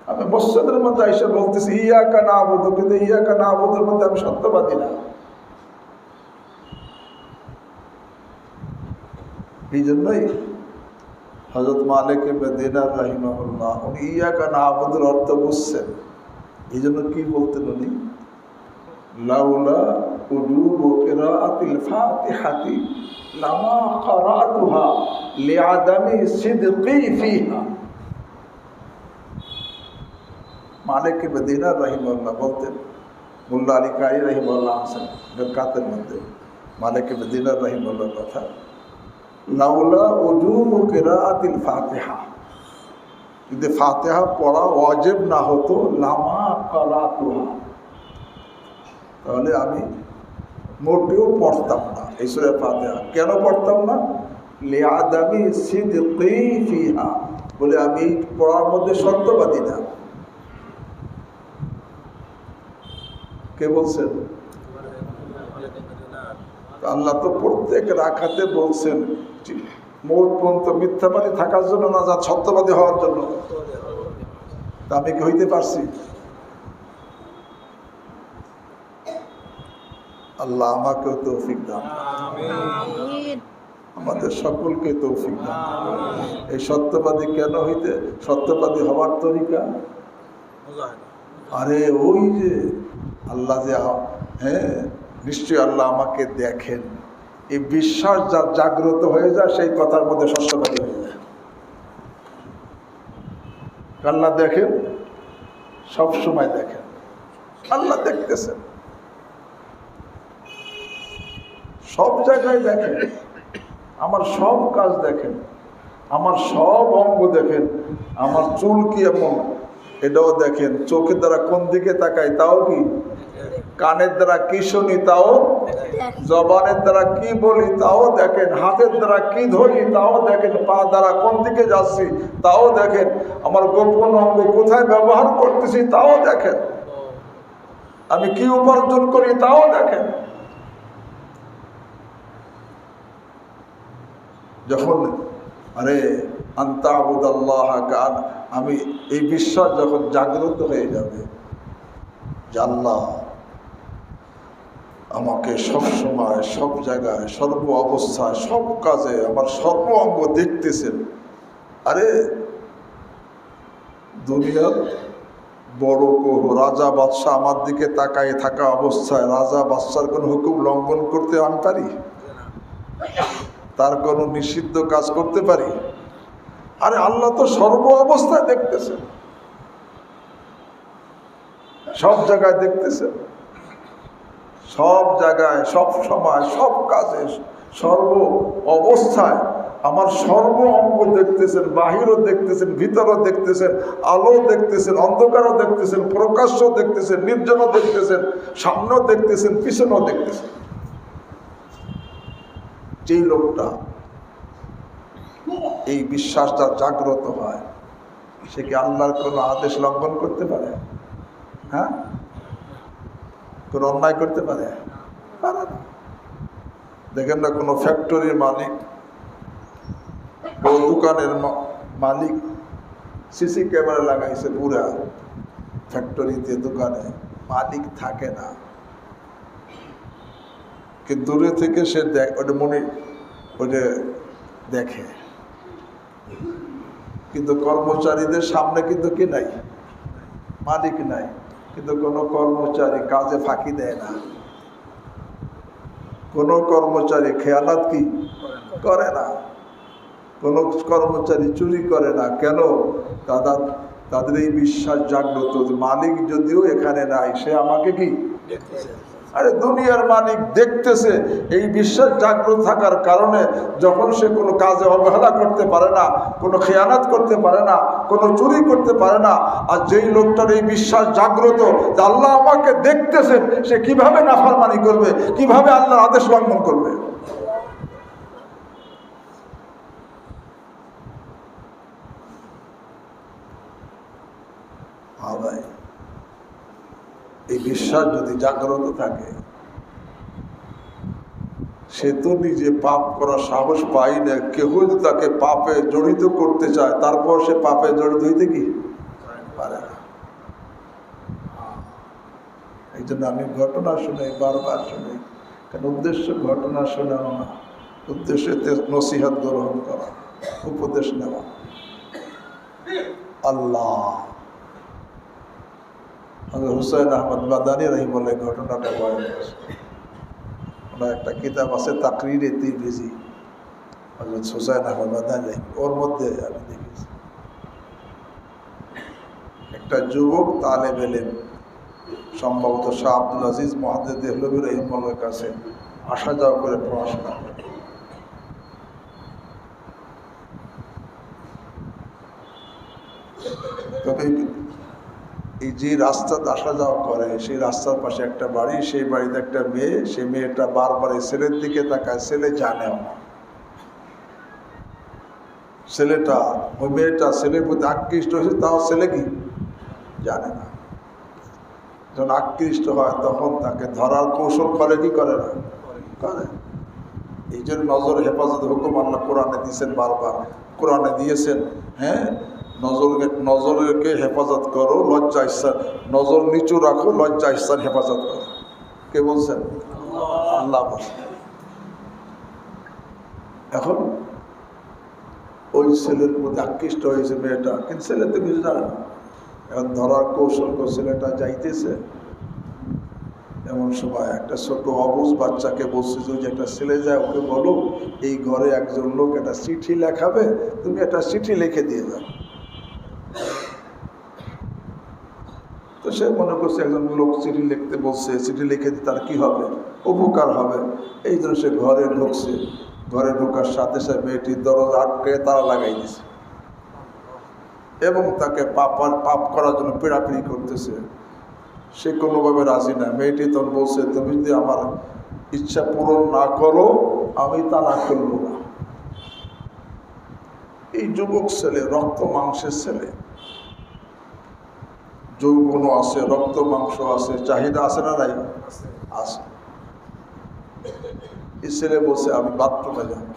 আমি মসজিদের মধ্যে এসে বলতেছি ইয়াকা নাবুদু, কিন্তু ইয়াকা নাবুদের মধ্যে আমি সত্যবাদী না। এই জন্যই হযরত মালিক ইবনে দিনার রাহিমাহুল্লাহ উনি ইয়াকা নাবুদের অর্থ বুঝছেন। এই জন্য কি বলতেন উনি? লাউলা উজুবু কিরাআতিল ফাতিহাতি লামা ক্বারাতুহা লিআদামি সিদকি ফিহা। মালিক ইবনে দিনার রাহিমাহুল্লাহ বলতেন, মোল্লা আলী কারি রাহিমাহুল্লাহ আছেন বেকাতের মধ্যে, মালিক ইবনে দিনার রাহিমাহুল্লাহর কথা, লাউলা উজুবু কিরাআতিল ফাতিহা, যদি ফাতিহা পড়া ওয়াজিব না হতো, লামা ক্বারাতুহা, তাহলে আমি মোটেও পড়তাম না এই সূরা ফাতিহা। কেন পড়তাম না? লিআদামি সিদকি ফিহা, বলে আমি পড়ার মধ্যে সত্যবাদী না। কে বলছেন? আল্লাহ তো প্রত্যেক রাকাতে বলছেন মওত পর্যন্ত মিথ্যাবাদী থাকার জন্য না, যা সত্যবাদী হওয়ার জন্য। তা আমি কি হইতে পারছি? আল্লাহ আমাকেও তৌফিক দান, আমাদের সকলকে তৌফিক দান। এই সত্যবাদী কেন হইতে? সত্যবাদী হওয়ার তরিকা, আরে ওই যে আল্লাহ যে, হ্যাঁ নিশ্চয়ই আল্লাহ আমাকে দেখেন, এই বিশ্বাস যার জাগ্রত হয়ে যায় সেই কথার মধ্যে সত্যবাদী হয়ে যায়। আল্লাহ দেখেন, সব সময় দেখেন, আল্লাহ দেখতেছেন, সব জায়গায় দেখেন, আমার সব কাজ দেখেন, আমার সব অঙ্গ দেখেন, আমার চুল কি এমন এটাও দেখেন, চোখের দ্বারা কোন দিকে তাকাই তাও কি, কানের দ্বারা কি শুনি তাও, জবানের দ্বারা কি বলি তাও দেখেন, হাতের দ্বারা কি ধরি তাও দেখেন, পা দ্বারা কোন দিকে যাচ্ছি তাও দেখেন, আমার গোপন অঙ্গ কোথায় ব্যবহার করতেছি তাও দেখেন, আমি কি উপার্জন করি তাও দেখেন। যখন আরে আনতা আবুদাল্লাহ কান, আমি এই বিশ্বাস যখন জাগ্রত হয়ে যাবে যে আল্লাহ আমাকে সব সময়, সব জায়গায়, সর্ব অবস্থায়, সব কাজে আমার সর্ব অঙ্গ দেখতেছেন। আরে দুনিয়ার বড় কহ রাজা বাদশাহ আমার দিকে তাকায় থাকা অবস্থায় রাজা বাদশার কোনো হুকুম লঙ্ঘন করতে আমি পারি? তার কোনো নিষিদ্ধ কাজ করতে পারি? আরে আল্লাহ তো সর্ব অবস্থায় দেখতেছেন, সব জায়গায় দেখতেছেন, সব জায়গায়, সব সময়, সব কাজে, সর্ব অবস্থায় আমার সর্ব অঙ্গ দেখতেছেন, বাহিরও দেখতেছেন, ভিতরও দেখতেছেন, আলো দেখতেছেন, অন্ধকারও দেখতেছেন, প্রকাশ্য দেখতেছেন, নির্জনও দেখতেছেন, সামনেও দেখতেছেন, পিছনেও দেখতেছেন। যেই লোকটা এই বিশ্বাসটা জাগ্রত হয়, সে কি আল্লাহর কোনো আদেশ লঙ্ঘন করতে পারে? হ্যাঁ, কোনো অন্যায় করতে পারে? পারে না। দেখেন না, কোনো ফ্যাক্টরির মালিক, কোনো দোকানের মালিক সিসি ক্যামেরা লাগাইছে পুরা ফ্যাক্টরিতে, দোকানে মালিক থাকে না, কিন্তু দূরে থেকে সে ওটা মনে ওটা দেখে, কিন্তু কর্মচারীদের সামনে কিন্তু কি নাই? মালিক নাই। কিন্তু কোনো কর্মচারী কাজে ফাঁকি দেয় না, কোনো কর্মচারী খেয়ালাত কি করে না, কোনো কর্মচারী চুরি করে না। কেন? তাদের এই বিশ্বাস জাগ্রত, মালিক যদিও এখানে নাই, সে আমাকে কি দেখতেছে। আরে দুনিয়ার মালিক দেখতেছে। এই বিশ্বাস জাগ্রত থাকার কারণে যখন সে কোনো কাজে অবহেলা করতে পারে না, কোনো খেয়ানত করতে পারে না, কোনো চুরি করতে পারে না। আর যেই লোকটার এই বিশ্বাস জাগ্রত যে আল্লাহ আমাকে দেখতেছেন, সে কিভাবে নাফরমানি করবে, কিভাবে আল্লাহর আদেশ লঙ্ঘন করবে? ভাই, এই বিশ্বাস যদি জাগ্রত থাকে, সে তো নিজে পাপ করার সাহস পাই না। কেউ যদি তাকে পাপে জড়িত করতে চায়, তারপর সে পাপে জড়িত হইতে কি পারে না। এই জন্য আমি ঘটনা শুনে বারবার শুনি, কারণ উদ্দেশ্য ঘটনা শোনানো না, উদ্দেশ্য নসিহত গ্রহণ করা, উপদেশ নেওয়া। আল্লাহ হুসাইন আহমদ মাদানী রহিমুল্লাহ ঘটনাটা বয়ান করেছে। ওনার একটা কিতাব আছে তাকরিরে তিরমিজি, হযরত হুসাইন আহমদ মাদানী, ওর মধ্যে আমি দেখেছি একটা যুবক তালেব ইলম, সম্ভবত শাহ আব্দুল আজিজ মুহাদ্দিস দেহলভী রহিমুল্লাহর কাছে আসা যাওয়া করে পড়াশোনা করে। তবে এই যে রাস্তাতে আসা যাওয়া করে, সেই রাস্তার পাশে একটা বাড়ি, সেই বাড়িতে একটা মেয়ে, সেই মেয়েটা বারবার ছেলের দিকে তাকায়, ছেলে জানেও না। ছেলেটা, ওই মেয়েটা ছেলের প্রতি আকৃষ্ট হয়েছে, তাও ছেলে কি জানে না। যখন আকৃষ্ট হয় তখন তাকে ধরার কৌশল করে কি করে না? করে। এই জন্য নজর হেফাজত হুকুম আল্লাহ কোরআনে দিয়েছেন, বারবার কোরআনে দিয়েছেন। হ্যাঁ, নজরকে হেফাজত করো, লজ্জা ইচ্ছা, নজর নিচু রাখো, লজ্জা ইচ্ছার হেফাজত করো। কে বলছেন? আল্লাহ বলছেন। এখন ওই ছেলের প্রতি আকৃষ্ট হয়েছে মেয়েটা, কিন্তু ছেলে তো কিছু জানে না। এখন ধরার কৌশল করে ছেলেটা যাইতেছে, এমন সময় একটা ছোট অবুঝ বাচ্চাকে বলছে যে একটা ছেলে যায়, ওকে বলো এই ঘরে একজন লোক একটা চিঠি লেখাবে, তুমি একটা চিঠি লিখে দিয়ে যাও। তো সে মনে করছে একজন লোক চিঠি লিখতে বলছে, চিঠি লিখে দিয়ে তার কি হবে, উপকার হবে। এই জন্য সে ঘরে ঢুকছে। ঘরে ঢোকার সাথে সাথে মেয়েটির দরজা আটকে তালা লাগাই দিছে এবং তাকে পাপ করার জন্য পিড়াপিড়ি করতেছে। সে কোনোভাবে রাজি না। মেয়েটি তখন বলছে, তুমি যদি আমার ইচ্ছা পূরণ না করো, আমি তালাক করবো না। এই যুবক ছেলে, রক্ত মাংসের ছেলে, যৌবন আছে, রক্ত মাংস আছে, চাহিদা আছে না নাই? আছে। এই ছেলে বলছে আমি বাথরুমে যাব।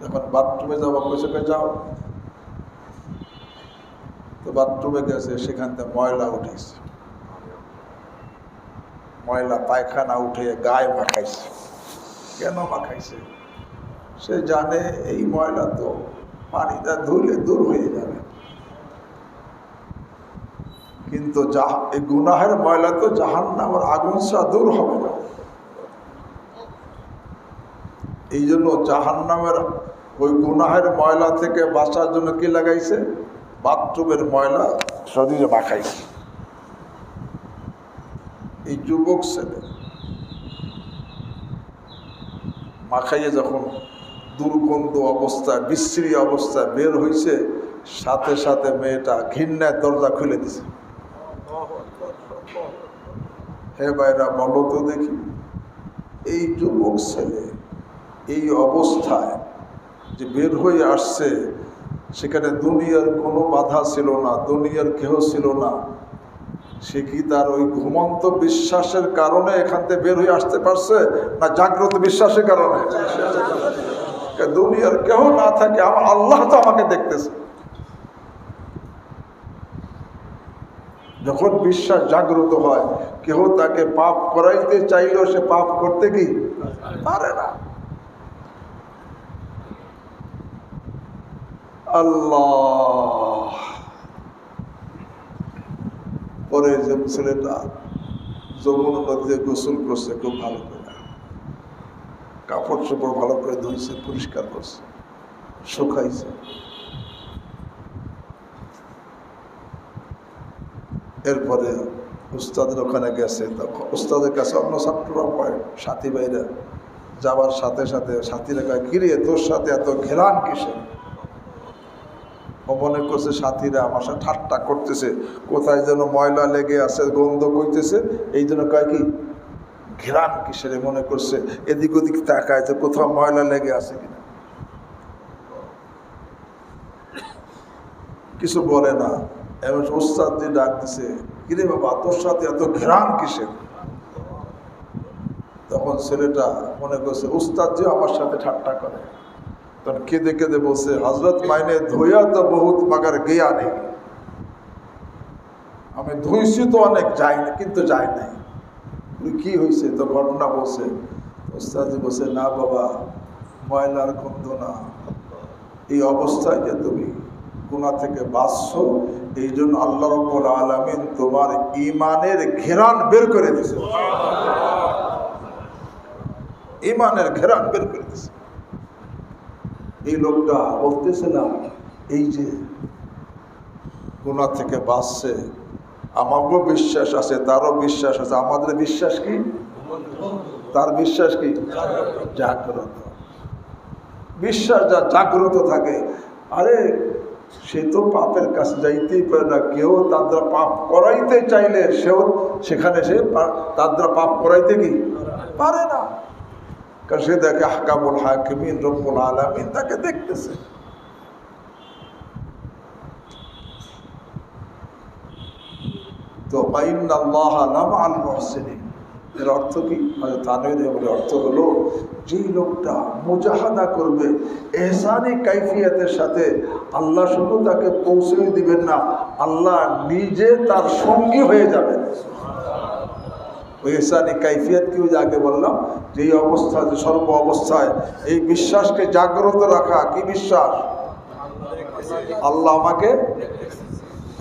যখন বাথরুমে যাবো, কইছে যাও। তো বাথরুমে গেছে, সেখান থেকে ময়লা উঠেছে, ময়লা পায়খানা উঠে গায়ে মাখাইছে। কেন মাখাইছে? সে জানে এই ময়লা তো পানিটা ধুলে দূর হয়ে যাবে। কিন্তু এই গুনাহের ময়লা তো জাহান্নামের আগুন ছাড়া দূর হবে না। এই জন্য জাহান্নামের ওই গুনাহের ময়লা থেকে বাঁচার জন্য কি লাগাইছে? বাথরুমের ময়লা শরীরে মাখাইছে। এই যুবক ছেলে মাখাইয়ে যখন দুর্গন্ধ অবস্থায়, বিশ্রী অবস্থায় বের হয়েছে, সাথে সাথে মেয়েটা ঘৃণায় দরজা খুলে দিছে। হে ভাইরা, বলো তো দেখি, এই যুবক ছেলে এই অবস্থায় যে বের হয়ে আসছে, সেখানে দুনিয়ার কোনো বাধা ছিল না, দুনিয়ার কেহ ছিল না, সে কি তার ওই ঘুমন্ত বিশ্বাসের কারণে এখান থেকে বের হয়ে আসতে পারছে, না জাগ্রত বিশ্বাসের কারণে? দুনিয়ার কেহ না থাকে, আমার আল্লাহ তো আমাকে দেখতেছে। যখন বিশ্বাস জাগ্রত হয়, কেহ তাকে পাপ করাইতে চাইলেও সে পাপ করতে কি পারে না। আল্লাহ। পরে যে ছেলেটা যমুনা নদীতে গোসল করছে, খুব ভালো করে কাপড় চোপড় ভালো করে ধুইছে, পরিষ্কার করছে, শুকাইছে। এরপরে উস্তাদের ওখানে গেছে, তখন উস্তাদের কাছে অন্য ছাত্ররা পড়ে, সাথী ভাইরা যাওয়ার সাথে সাথে সাথীরা কয়, কিরে তোর সাথে এত ঘেরান কিসে? ও মনে করছে সাথীরা আমার সাথে ঠাট্টা করতেছে, কোথায় যেন ময়লা লেগে আছে, গন্ধ কইতেছে, এই জন্য কয় কি ঘেরান কিসের মনে করছে। এদিক ওদিক তাকায় যে কোথাও ময়লা লেগে আছে কিনা, কিছু বলে না। এমন উস্তাদ যে ডাক দিছে, কিরে বাবা তোর সাথে এত ঘেরান কিসের? তখন ছেলেটা মনে করছে উস্তাদ যে আমার সাথে ঠাট্টা করে, তখন কেঁদে কেঁদে বলছে, হজরত মাইনে ধোয়া তো বহুত মাগার গেয়া নেই, আমি ধুইছি তো অনেক, যাই না কিন্তু যাই নাই। কি হয়েছে? তো ঘটনা বলছে। উস্তাদজি বলছে, না বাবা, ময়লার গন্ধ না, এই অবস্থায় যে তুমি গুনাহ থেকে বাঁচছো, এই জন্য আল্লাহ রাব্বুল আলামিন তোমার ঈমানের ঘেরান বের করে দিয়েছে, ঈমানের ঘেরান বের করে দিয়েছে। এই লোকটা বলতেছিলাম, এই যে গুনাহ থেকে বাঁচছে, আমারও বিশ্বাস আছে, তারও বিশ্বাস আছে। আমাদের বিশ্বাস কি? তার বিশ্বাস কি? জাগ্রত। বিশ্বাস যা জাগ্রত থাকে, আরে সে তো পাপের কাছে যাইতেই পারে না, কেউ তার দ্বারা পাপ করাইতে চাইলে সেও সেখানে সে তার দ্বারা পাপ করাইতে কি পারে না, কারণ সে দেখে আহকামুল হাকিমিন রব্বুল আলামিন তাকে দেখতেছে। তো ইন্নাল্লাহা লামাআল মুহসিনিন, এর অর্থ কি? তানবীরের অর্থ হলো, যেই লোকটা মুজাহাদা করবে এহসানি কাইফিয়াতের সাথে, আল্লাহ শুধু তাকে পৌঁছে দিবেন না, আল্লাহ নিজে তার সঙ্গী হয়ে যাবেন। ওই এহসানি কাইফিয়াত কি আগে বললাম, যে এই অবস্থা, যে সর্ব অবস্থায় এই বিশ্বাসকে জাগ্রত রাখা। কি বিশ্বাস? আল্লাহ আমাকে।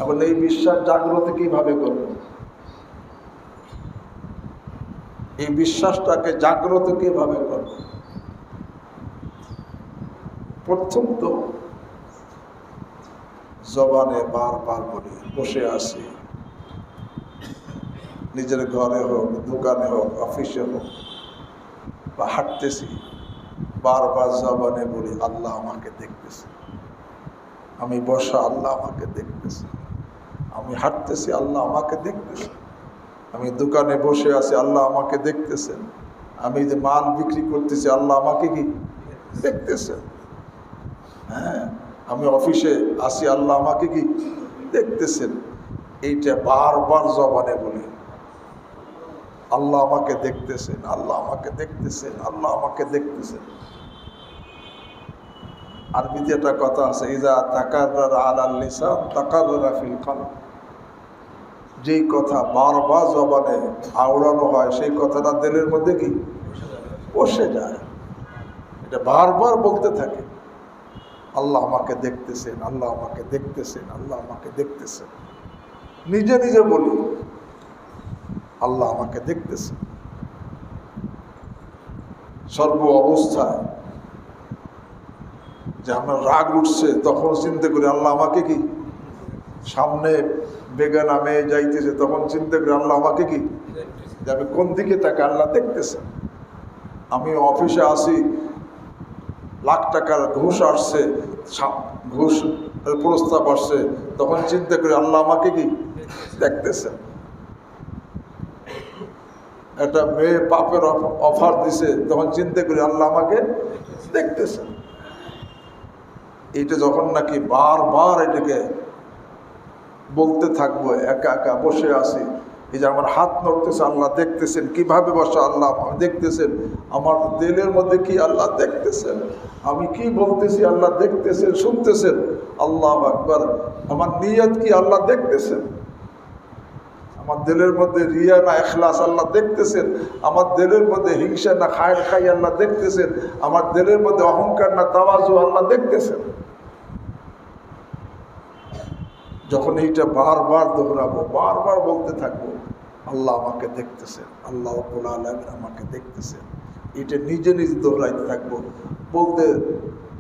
এখন এই বিশ্বাস জাগ্রত কিভাবে করবে? এই বিশ্বাসটাকে জাগ্রত কিভাবে করবে? প্রথম তো জবানে বারবার বলি, বসে আছি, নিজের ঘরে হোক, দোকানে হোক, অফিসে হোক, বা হাঁটতেছি, বারবার জবানে বলি, আল্লাহ আমাকে দেখতেছে। আমি বসা, আল্লাহ আমাকে দেখতেছে। আমি হাঁটতেছি, আল্লাহ আমাকে দেখতেছে। আমি দোকানে বসে আছি, আল্লাহ আমাকে দেখতেছেন। আমি যে মাল বিক্রি করতেছি, আল্লাহ আমাকে কি দেখতেছেন। হ্যাঁ, আমি অফিসে আছি, আল্লাহ আমাকে কি দেখতেছেন। এইটা বারবার জবানে বলি, আল্লাহ আমাকে দেখতেছেন, আল্লাহ আমাকে দেখতেছেন, আল্লাহ আমাকে দেখতেছেন। আরবিতে একটা কথা আছে, ইজা তাকাররারা আলাল লিসান তাকাররারা ফিল কলব। যেই কথা বারবার জবানে আওড়ানো হয়, সেই কথাটা দিলের মধ্যে কি বসে যায়। এটা বারবার বলতে থাকে, আল্লাহ আমাকে দেখতেছেন, আল্লাহ আমাকে দেখতেছেন, আল্লাহ আমাকে দেখতেছেন। নিজে নিজে বলি আল্লাহ আমাকে দেখতেছে। সর্ব অবস্থায় যে আমার রাগ উঠছে তখন চিন্তা করি আল্লাহ আমাকে কি, সামনে বেগানা মেয়ে যাইতেছে তখন চিন্তা করি আল্লাহ আমাকে কি, যে আমি কোন দিকে তাকে আল্লাহ দেখতেছে। আমি অফিসে আসি, লাখ টাকার ঘুষ আসছে, ঘুষ প্রস্তাব আসছে, তখন চিন্তা করি আল্লাহ আমাকে কি দেখতেছে। একটা মেয়ে পাপের অফার দিছে, তখন চিন্তা করি আল্লাহ আমাকে দেখতেছে। এইটা যখন নাকি বারবার এটাকে বলতে থাকবো, একা একা বসে আছি, এই যে আমার হাত নড়তেছে আল্লাহ দেখতেছেন, কিভাবে বসে আল্লাহ দেখতেছেন, আমার দিলের মধ্যে কি আল্লাহ দেখতেছেন, আমি কি বলতেছি আল্লাহ দেখতেছেন, শুনতেছেন, আল্লাহু আকবার, আমার নিয়ত কি আল্লাহ দেখতেছেন, আমার দিলের মধ্যে রিয়া না ইখলাস আল্লাহ দেখতেছেন, আমার দিলের মধ্যে হিংসা না খায়ের খাই আল্লাহ দেখতেছেন, আমার দিলের মধ্যে অহংকার না তাওয়াজু আল্লাহ দেখতেছেন। যখন এইটা বারবার দোহরাবো, বারবার বলতে থাকবো আল্লাহ আমাকে দেখতেছেন, আল্লাহ রাব্বুল আলামিন আমাকে দেখতেছেন, এটা নিজে নিজে দোহরাইতে থাকবো। বলতে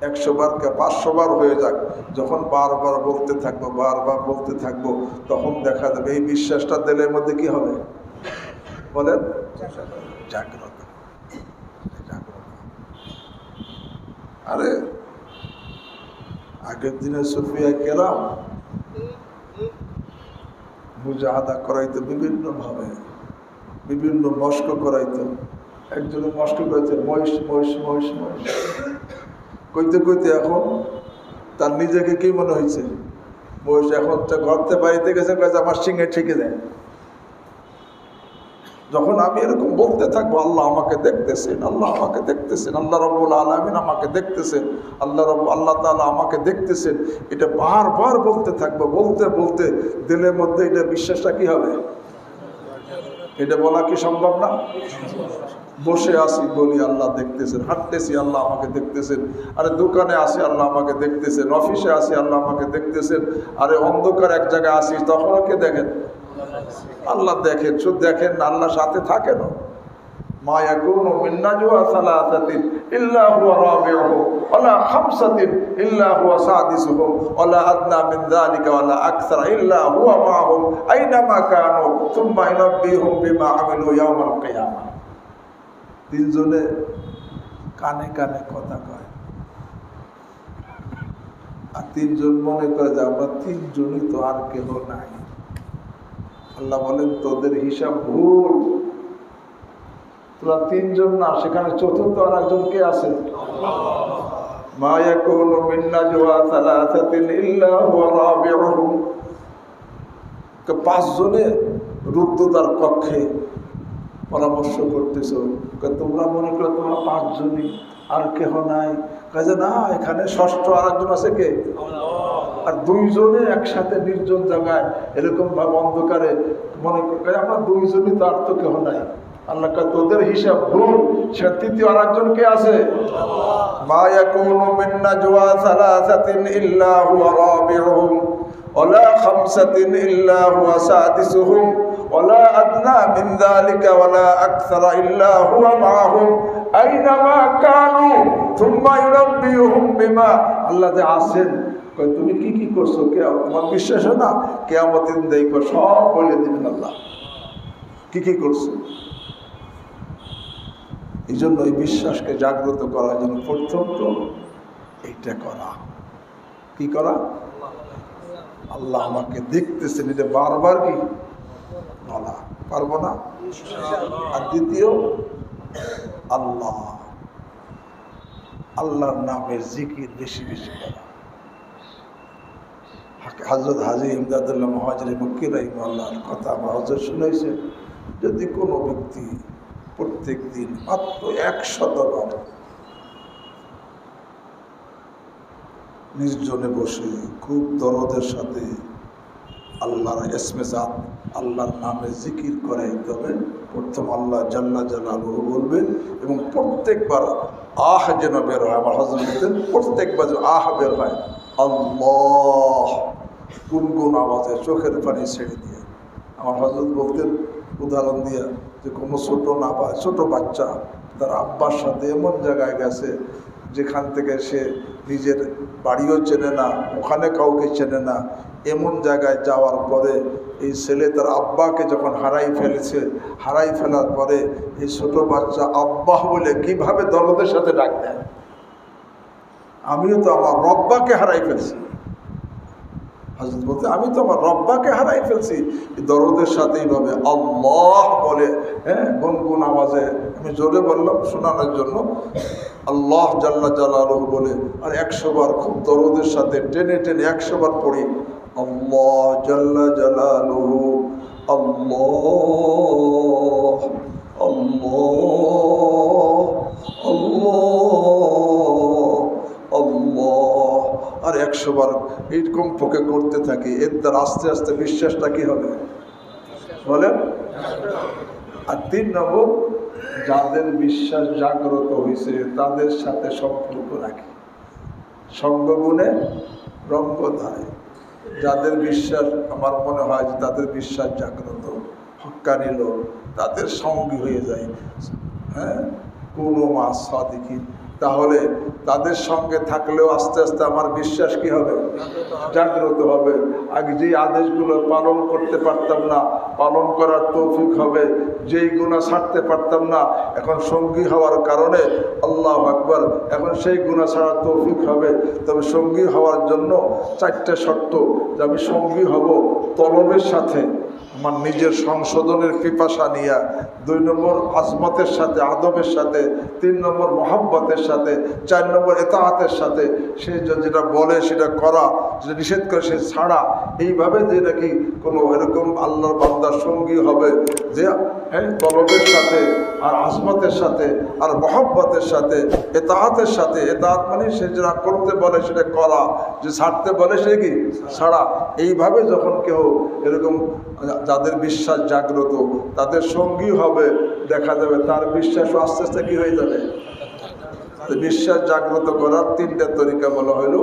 100 বার কে 500 বার হয়ে যাক, যখন বারবার বলতে থাকবো, বারবার বলতে থাকবো, তখন দেখা যাবে এই বিশ্বাসটা দিলের মধ্যে কি হবে বলেন, জাগ্রত। আরে আগের দিনে সুফিয়া কেরাম মুজাহাদা করাইতো বিভিন্নভাবে, বিভিন্ন মস্ক করাইতো। একজনে মস্ক করেছে মহিষ মহিষ মহিষ মহিষ কইতে কইতে এখন তার নিজেকে কি মনে হয়েছে, মহিষ। এখন তো ঘরতে বাড়িতে গেছে, আমার সিংহে ঠেকে দেয়। যখন আমি এরকম বলতে থাকবো আল্লাহ আমাকে দেখতেছেন, আল্লাহ আমাকে দেখতেছেন, আল্লাহ রাব্বুল আলামিন আমাকে দেখতেছেন, আল্লাহ তাআলা আমাকে দেখতেছেন, এটা বারবার বলতে থাকবো। বলতে বলতে দিলের মধ্যে এটা বিশ্বাসটা কি হবে, এটা বলা কি সম্ভব না? বসে আসি বলি আল্লাহ দেখতেছেন, হাঁটতেছি আল্লাহ আমাকে দেখতেছেন, আরে দোকানে আসি আল্লাহ আমাকে দেখতেছেন, অফিসে আসি আল্লাহ আমাকে দেখতেছেন, আরে অন্ধকার এক জায়গায় আসি তখনও কে দেখেন, আল্লাহ দেখেন। শুধু দেখেন না, আল্লাহ সাথে থাকেন। মা ইয়াকুনু মিন নাজওয়া সালাসাতিন ইল্লা হুয়া রাবিউহুম ওয়ালা খামসাতিন ইল্লা হুয়া সাদিসুহুম ওয়ালা আদনা মিন যালিকা ওয়ালা আকসার ইল্লা হুয়া মাআহুম আইনামা কানু সুম্মা ইউনাব্বিহুম বিমা আমিলু ইয়াওমাল কিয়ামা। তিনজনে কানে কানে কথা কয়, আর তিনজন মনে করে যে আমরা তিনজনই তো, আর কেউ নাই। আল্লাহ বলেন তোদের হিসাব ভুল, তোরা তিনজন না, সেখানে চতুর্থ আর একজন কে আছে? মা ইয়াকুনু মিন নাজওয়া সালাসাতিন ইল্লা হুয়া রাবিউহুম। 5 জনে রুদ্ধদ্বার কক্ষে পরামর্শ করতেছো, তোমরা মনে করো তোমরা 5 জনই, আর কেহ নাই। কাজে না, এখানে ষষ্ঠ আর একজন আছে কে, আর 2 জনে একসাথে নির্জন জায়গায় এরকম ভাবে অন্ধকারে মনে করে আমরা 2 জনই, তার তো কেহ নাই। আল্লাহ তোদের হিসাব ভুল, সে তৃতীয় আর একজন কে আছে? মা ইয়াকুনু মিন নাজওয়া সালাসাতিন ইল্লা হুয়া রাবিউহুম ওয়ালা খামসাতিন ইল্লা হুয়া সাদিসুহুম ওয়ালা আদনা মিন যালিকা ওয়ালা আকসারা ইল্লা হুয়া মাআহুম আইনামা কানু সুম্মা ইউনাব্বিউহুম বিমা। আল্লাহ যে আছেন, তুমি কি কি করছো, তোমার বিশ্বাস হয় না, কিয়ামতের দিন দেখো সব বলে দিবেন আল্লাহ কি কি করছো। এই জন্য এই বিশ্বাসকে জাগ্রত করার জন্য প্রথম তো এইটা করা, কি করা, আল্লাহ আমাকে দেখতেছেন, এটা বারবার কি বলা, পারবো না। আর দ্বিতীয়, আল্লাহ, আল্লাহর নামের জিকির বেশি বেশি করা। হযরত হাজী ইমদাদুল্লাহ মুহাজির মক্কি রাহিমাহুল্লাহর কথা আমরা হযরত শুনেছে, যদি কোনো ব্যক্তি প্রত্যেক দিন মাত্র 100 বার নির্জনে বসে খুব দরদের সাথে আল্লাহর ইসমে জাত, আল্লাহর নামে জিকির করে, তবে প্রথম আল্লাহ জাল্লা জালালুহু বলবেন, এবং প্রত্যেকবার আহ যেন বের হয়। আমার হযরত বলতেন প্রত্যেকবার যেন আহ বের হয়, আল্লাহ গুনগুন আওয়াজে চোখের পানি ছেড়ে দিয়ে। আমার হযরত বলতেন উদাহরণ দিয়ে যে কোনো ছোট বাচ্চা তার আব্বার সাথে এমন জায়গায় গেছে যেখান থেকে সে নিজের বাড়িও চেনে না, ওখানে কাউকে চেনে না, এমন জায়গায় যাওয়ার পরে এই ছেলে তার আব্বাকে যখন হারাই ফেলার পরে এই ছোট বাচ্চা আব্বা বলে কিভাবে দরদের সাথে ডাক দেয়। আমিও তো আমার রব্বাকে হারাই ফেলছি। হযরত বলতে আমি তো আমার রব্বাকে হারাই ফেলছি, দরদের সাথে এইভাবে আল্লাহ বলে, হ্যাঁ, গুনগুন আওয়াজে। আমি জোরে বললাম শোনানোর জন্য, আল্লাহ জাল্লা জালালুহু বলে, আর 100 বার খুব দরদের সাথে টেনে টেনে 100 বার পড়ি, আল্লাহ জাল্লা জালালুহু, আল্লাহ আল্লাহ আল্লাহ আল্লাহ, আর 100 বার এইরকম পক্ষে করতে থাকি। এর দ্বারা আস্তে আস্তে বিশ্বাসটা কি হবে বলেন? আর 3 নম্বর, যাদের বিশ্বাস জাগ্রত হয়েছে তাদের সাথে সম্পর্ক রাখি, সঙ্গগুণে রঙ্গধারে। যাদের বিশ্বাস আমার মনে হয় যে তাদের বিশ্বাস জাগ্রত, হক্কানি লোক, তাদের সঙ্গী হয়ে যায়, হ্যাঁ, কোনো মাস সাদিকিন, তাহলে তাদের সঙ্গে থাকলেও আস্তে আস্তে আমার বিশ্বাস কি হবে? জাগ্রত হবে। আগে যেই আদেশগুলো পালন করতে পারতাম না, পালন করার তৌফিক হবে। যেই গুনাহ ছাড়তে পারতাম না, এখন সঙ্গী হওয়ার কারণে আল্লাহু আকবার, এখন সেই গুনাহ ছাড়ার তৌফিক হবে। তবে সঙ্গী হওয়ার জন্য 4টা শর্ত, যে আমি সঙ্গী হব তলবের সাথে, আমার নিজের সংশোধনের পিপাসা নিয়ে, 2 নম্বর আজমতের সাথে, আদবের সাথে, 3 নম্বর মহব্বতের সাথে, 4 নম্বর ইতাআতের সাথে। সে যেটা বলে সেটা করা, যেটা নিষেধ করে সে ছাড়া। এইভাবে যে নাকি কোনো এরকম আল্লাহর বান্দার সঙ্গী হবে যে, হ্যাঁ, তলবের সাথে আর আজমতের সাথে আর মহব্বতের সাথে, ইতাআতের সাথে। ইতাআত মানে সে যেটা করতে বলে সেটা করা, যে ছাড়তে বলে সে কি ছাড়া। এইভাবে যখন কেউ এরকম, যাদের বিশ্বাস জাগ্রত তাদের সঙ্গী হবে, দেখা যাবে তার বিশ্বাস আস্তে আস্তে কি হয়ে যাবে। বিশ্বাস জাগ্রত করার 3টা তরিকা বলা হইল।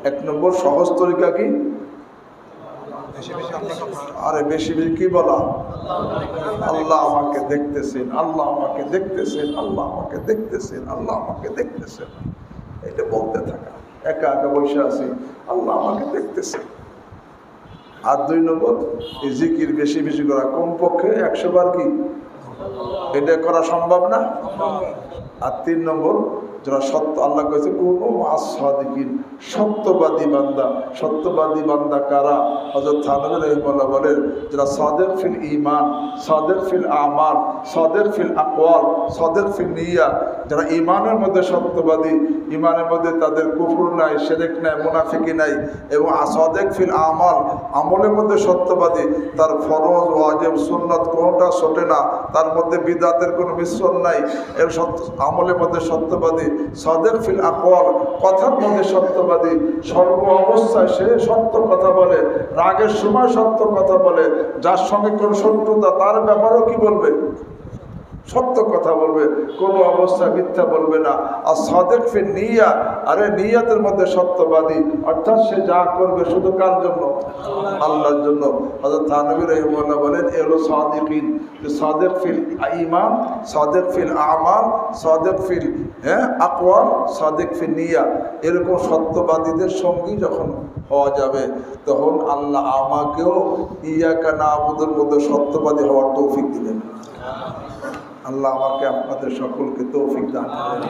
1 নম্বর সহজ তরিকা কি? আরে বেশি বেশি কি বলা? আল্লাহ আমাকে দেখতেছেন, আল্লাহ আমাকে দেখতেছেন, আল্লাহ আমাকে দেখতেছেন, আল্লাহ আমাকে দেখতেছেন, এটা বলতে থাকা। একা একা বসে আছি, আল্লাহ আমাকে দেখতেছেন। আর 2 নম্বর এই জিকির বেশি বেশি করা, কমপক্ষে 100 বার কি, এটা করা সম্ভব না। আর 3 নম্বর, যারা সত্য, আল্লাহ কয়েছে কোনো সাদিকিন, সত্যবাদী বান্দা। সত্যবাদী বান্দা কারা? হযরত থানভী রাহিমাহুল্লাহ বলেন, যারা সাদেক ফিল ঈমান, সাদেক ফিল আমাল, সাদেক ফিল আকওয়াল, সাদেক ফিল নিয়া, যারা ঈমানের মধ্যে সত্যবাদী, ঈমানের মধ্যে তাদের কুফর নাই, শিরক নাই, মুনাফিকি নাই, এবং সাদেক ফিল আমাল, আমলের মধ্যে সত্যবাদী, তার ফরজ ওয়াজিব সুন্নাত কোনোটা ছোটে না, তার মধ্যে বিদআতের কোনো মিশ্রণ নাই, এর আমলের মধ্যে সত্যবাদী। সাদেক ফিল আকওয়াল, কথার মধ্যে সত্যবাদী, সর্ব অবস্থায় সে সত্য কথা বলে, রাগের সময় সত্য কথা বলে, যার সঙ্গে কোনো শত্রুতা তার ব্যাপারেও কি বলবে? সত্য কথা বলবে, কোনো অবস্থা মিথ্যা বলবে না। আর সাদেক ফিল নিয়া, আরে নিয়াতের মধ্যে সত্যবাদী, অর্থাৎ সে যা করবে শুধু কার জন্য? আল্লাহর জন্য। হযরত থানভী রাহিমাহুল্লাহ বলেন, এলো সাদিকিন, যে সাদেক ফিল ঈমান, সাদেক ফিল আমাল, সাদেক ফিল আকওয়াল, সাদেক ফিল নিয়া, এরকম সত্যবাদীদের সঙ্গী যখন হওয়া যাবে, তখন আল্লাহ আমাকেও ইয়াকা না'বুদুর মধ্যে সত্যবাদী হওয়ার তৌফিক দিবেন। আল্লাহ আমাকে আপনাদের সকলকে তৌফিক দান করেন,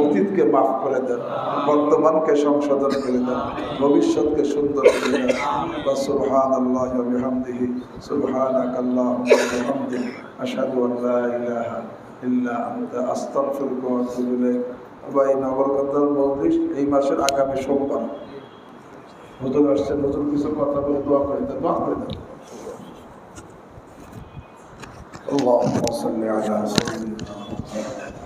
অতীতকে মাফ করে দেন, বর্তমানকে সংশোধন করে দেন, ভবিষ্যৎকে সুন্দর করে দেন। সুবহানাল্লাহি ওয়া বিহামদিহি, সুবহানাকাল্লাহুম্মা ওয়া বিহামদিক, আশহাদু আন লা ইলাহা ইল্লা আনতা, আস্তাগফিরুকা ওয়া আতুবু ইলাইক। ভাই নগরকান্দার মজলিস এই মাসের আগামী সোমবার হুজুর আসছেন, হুজুর কিছু কথা বলে দোয়া করে দেন, দোয়া করে দেন। اللهم صل على سيدنا محمد.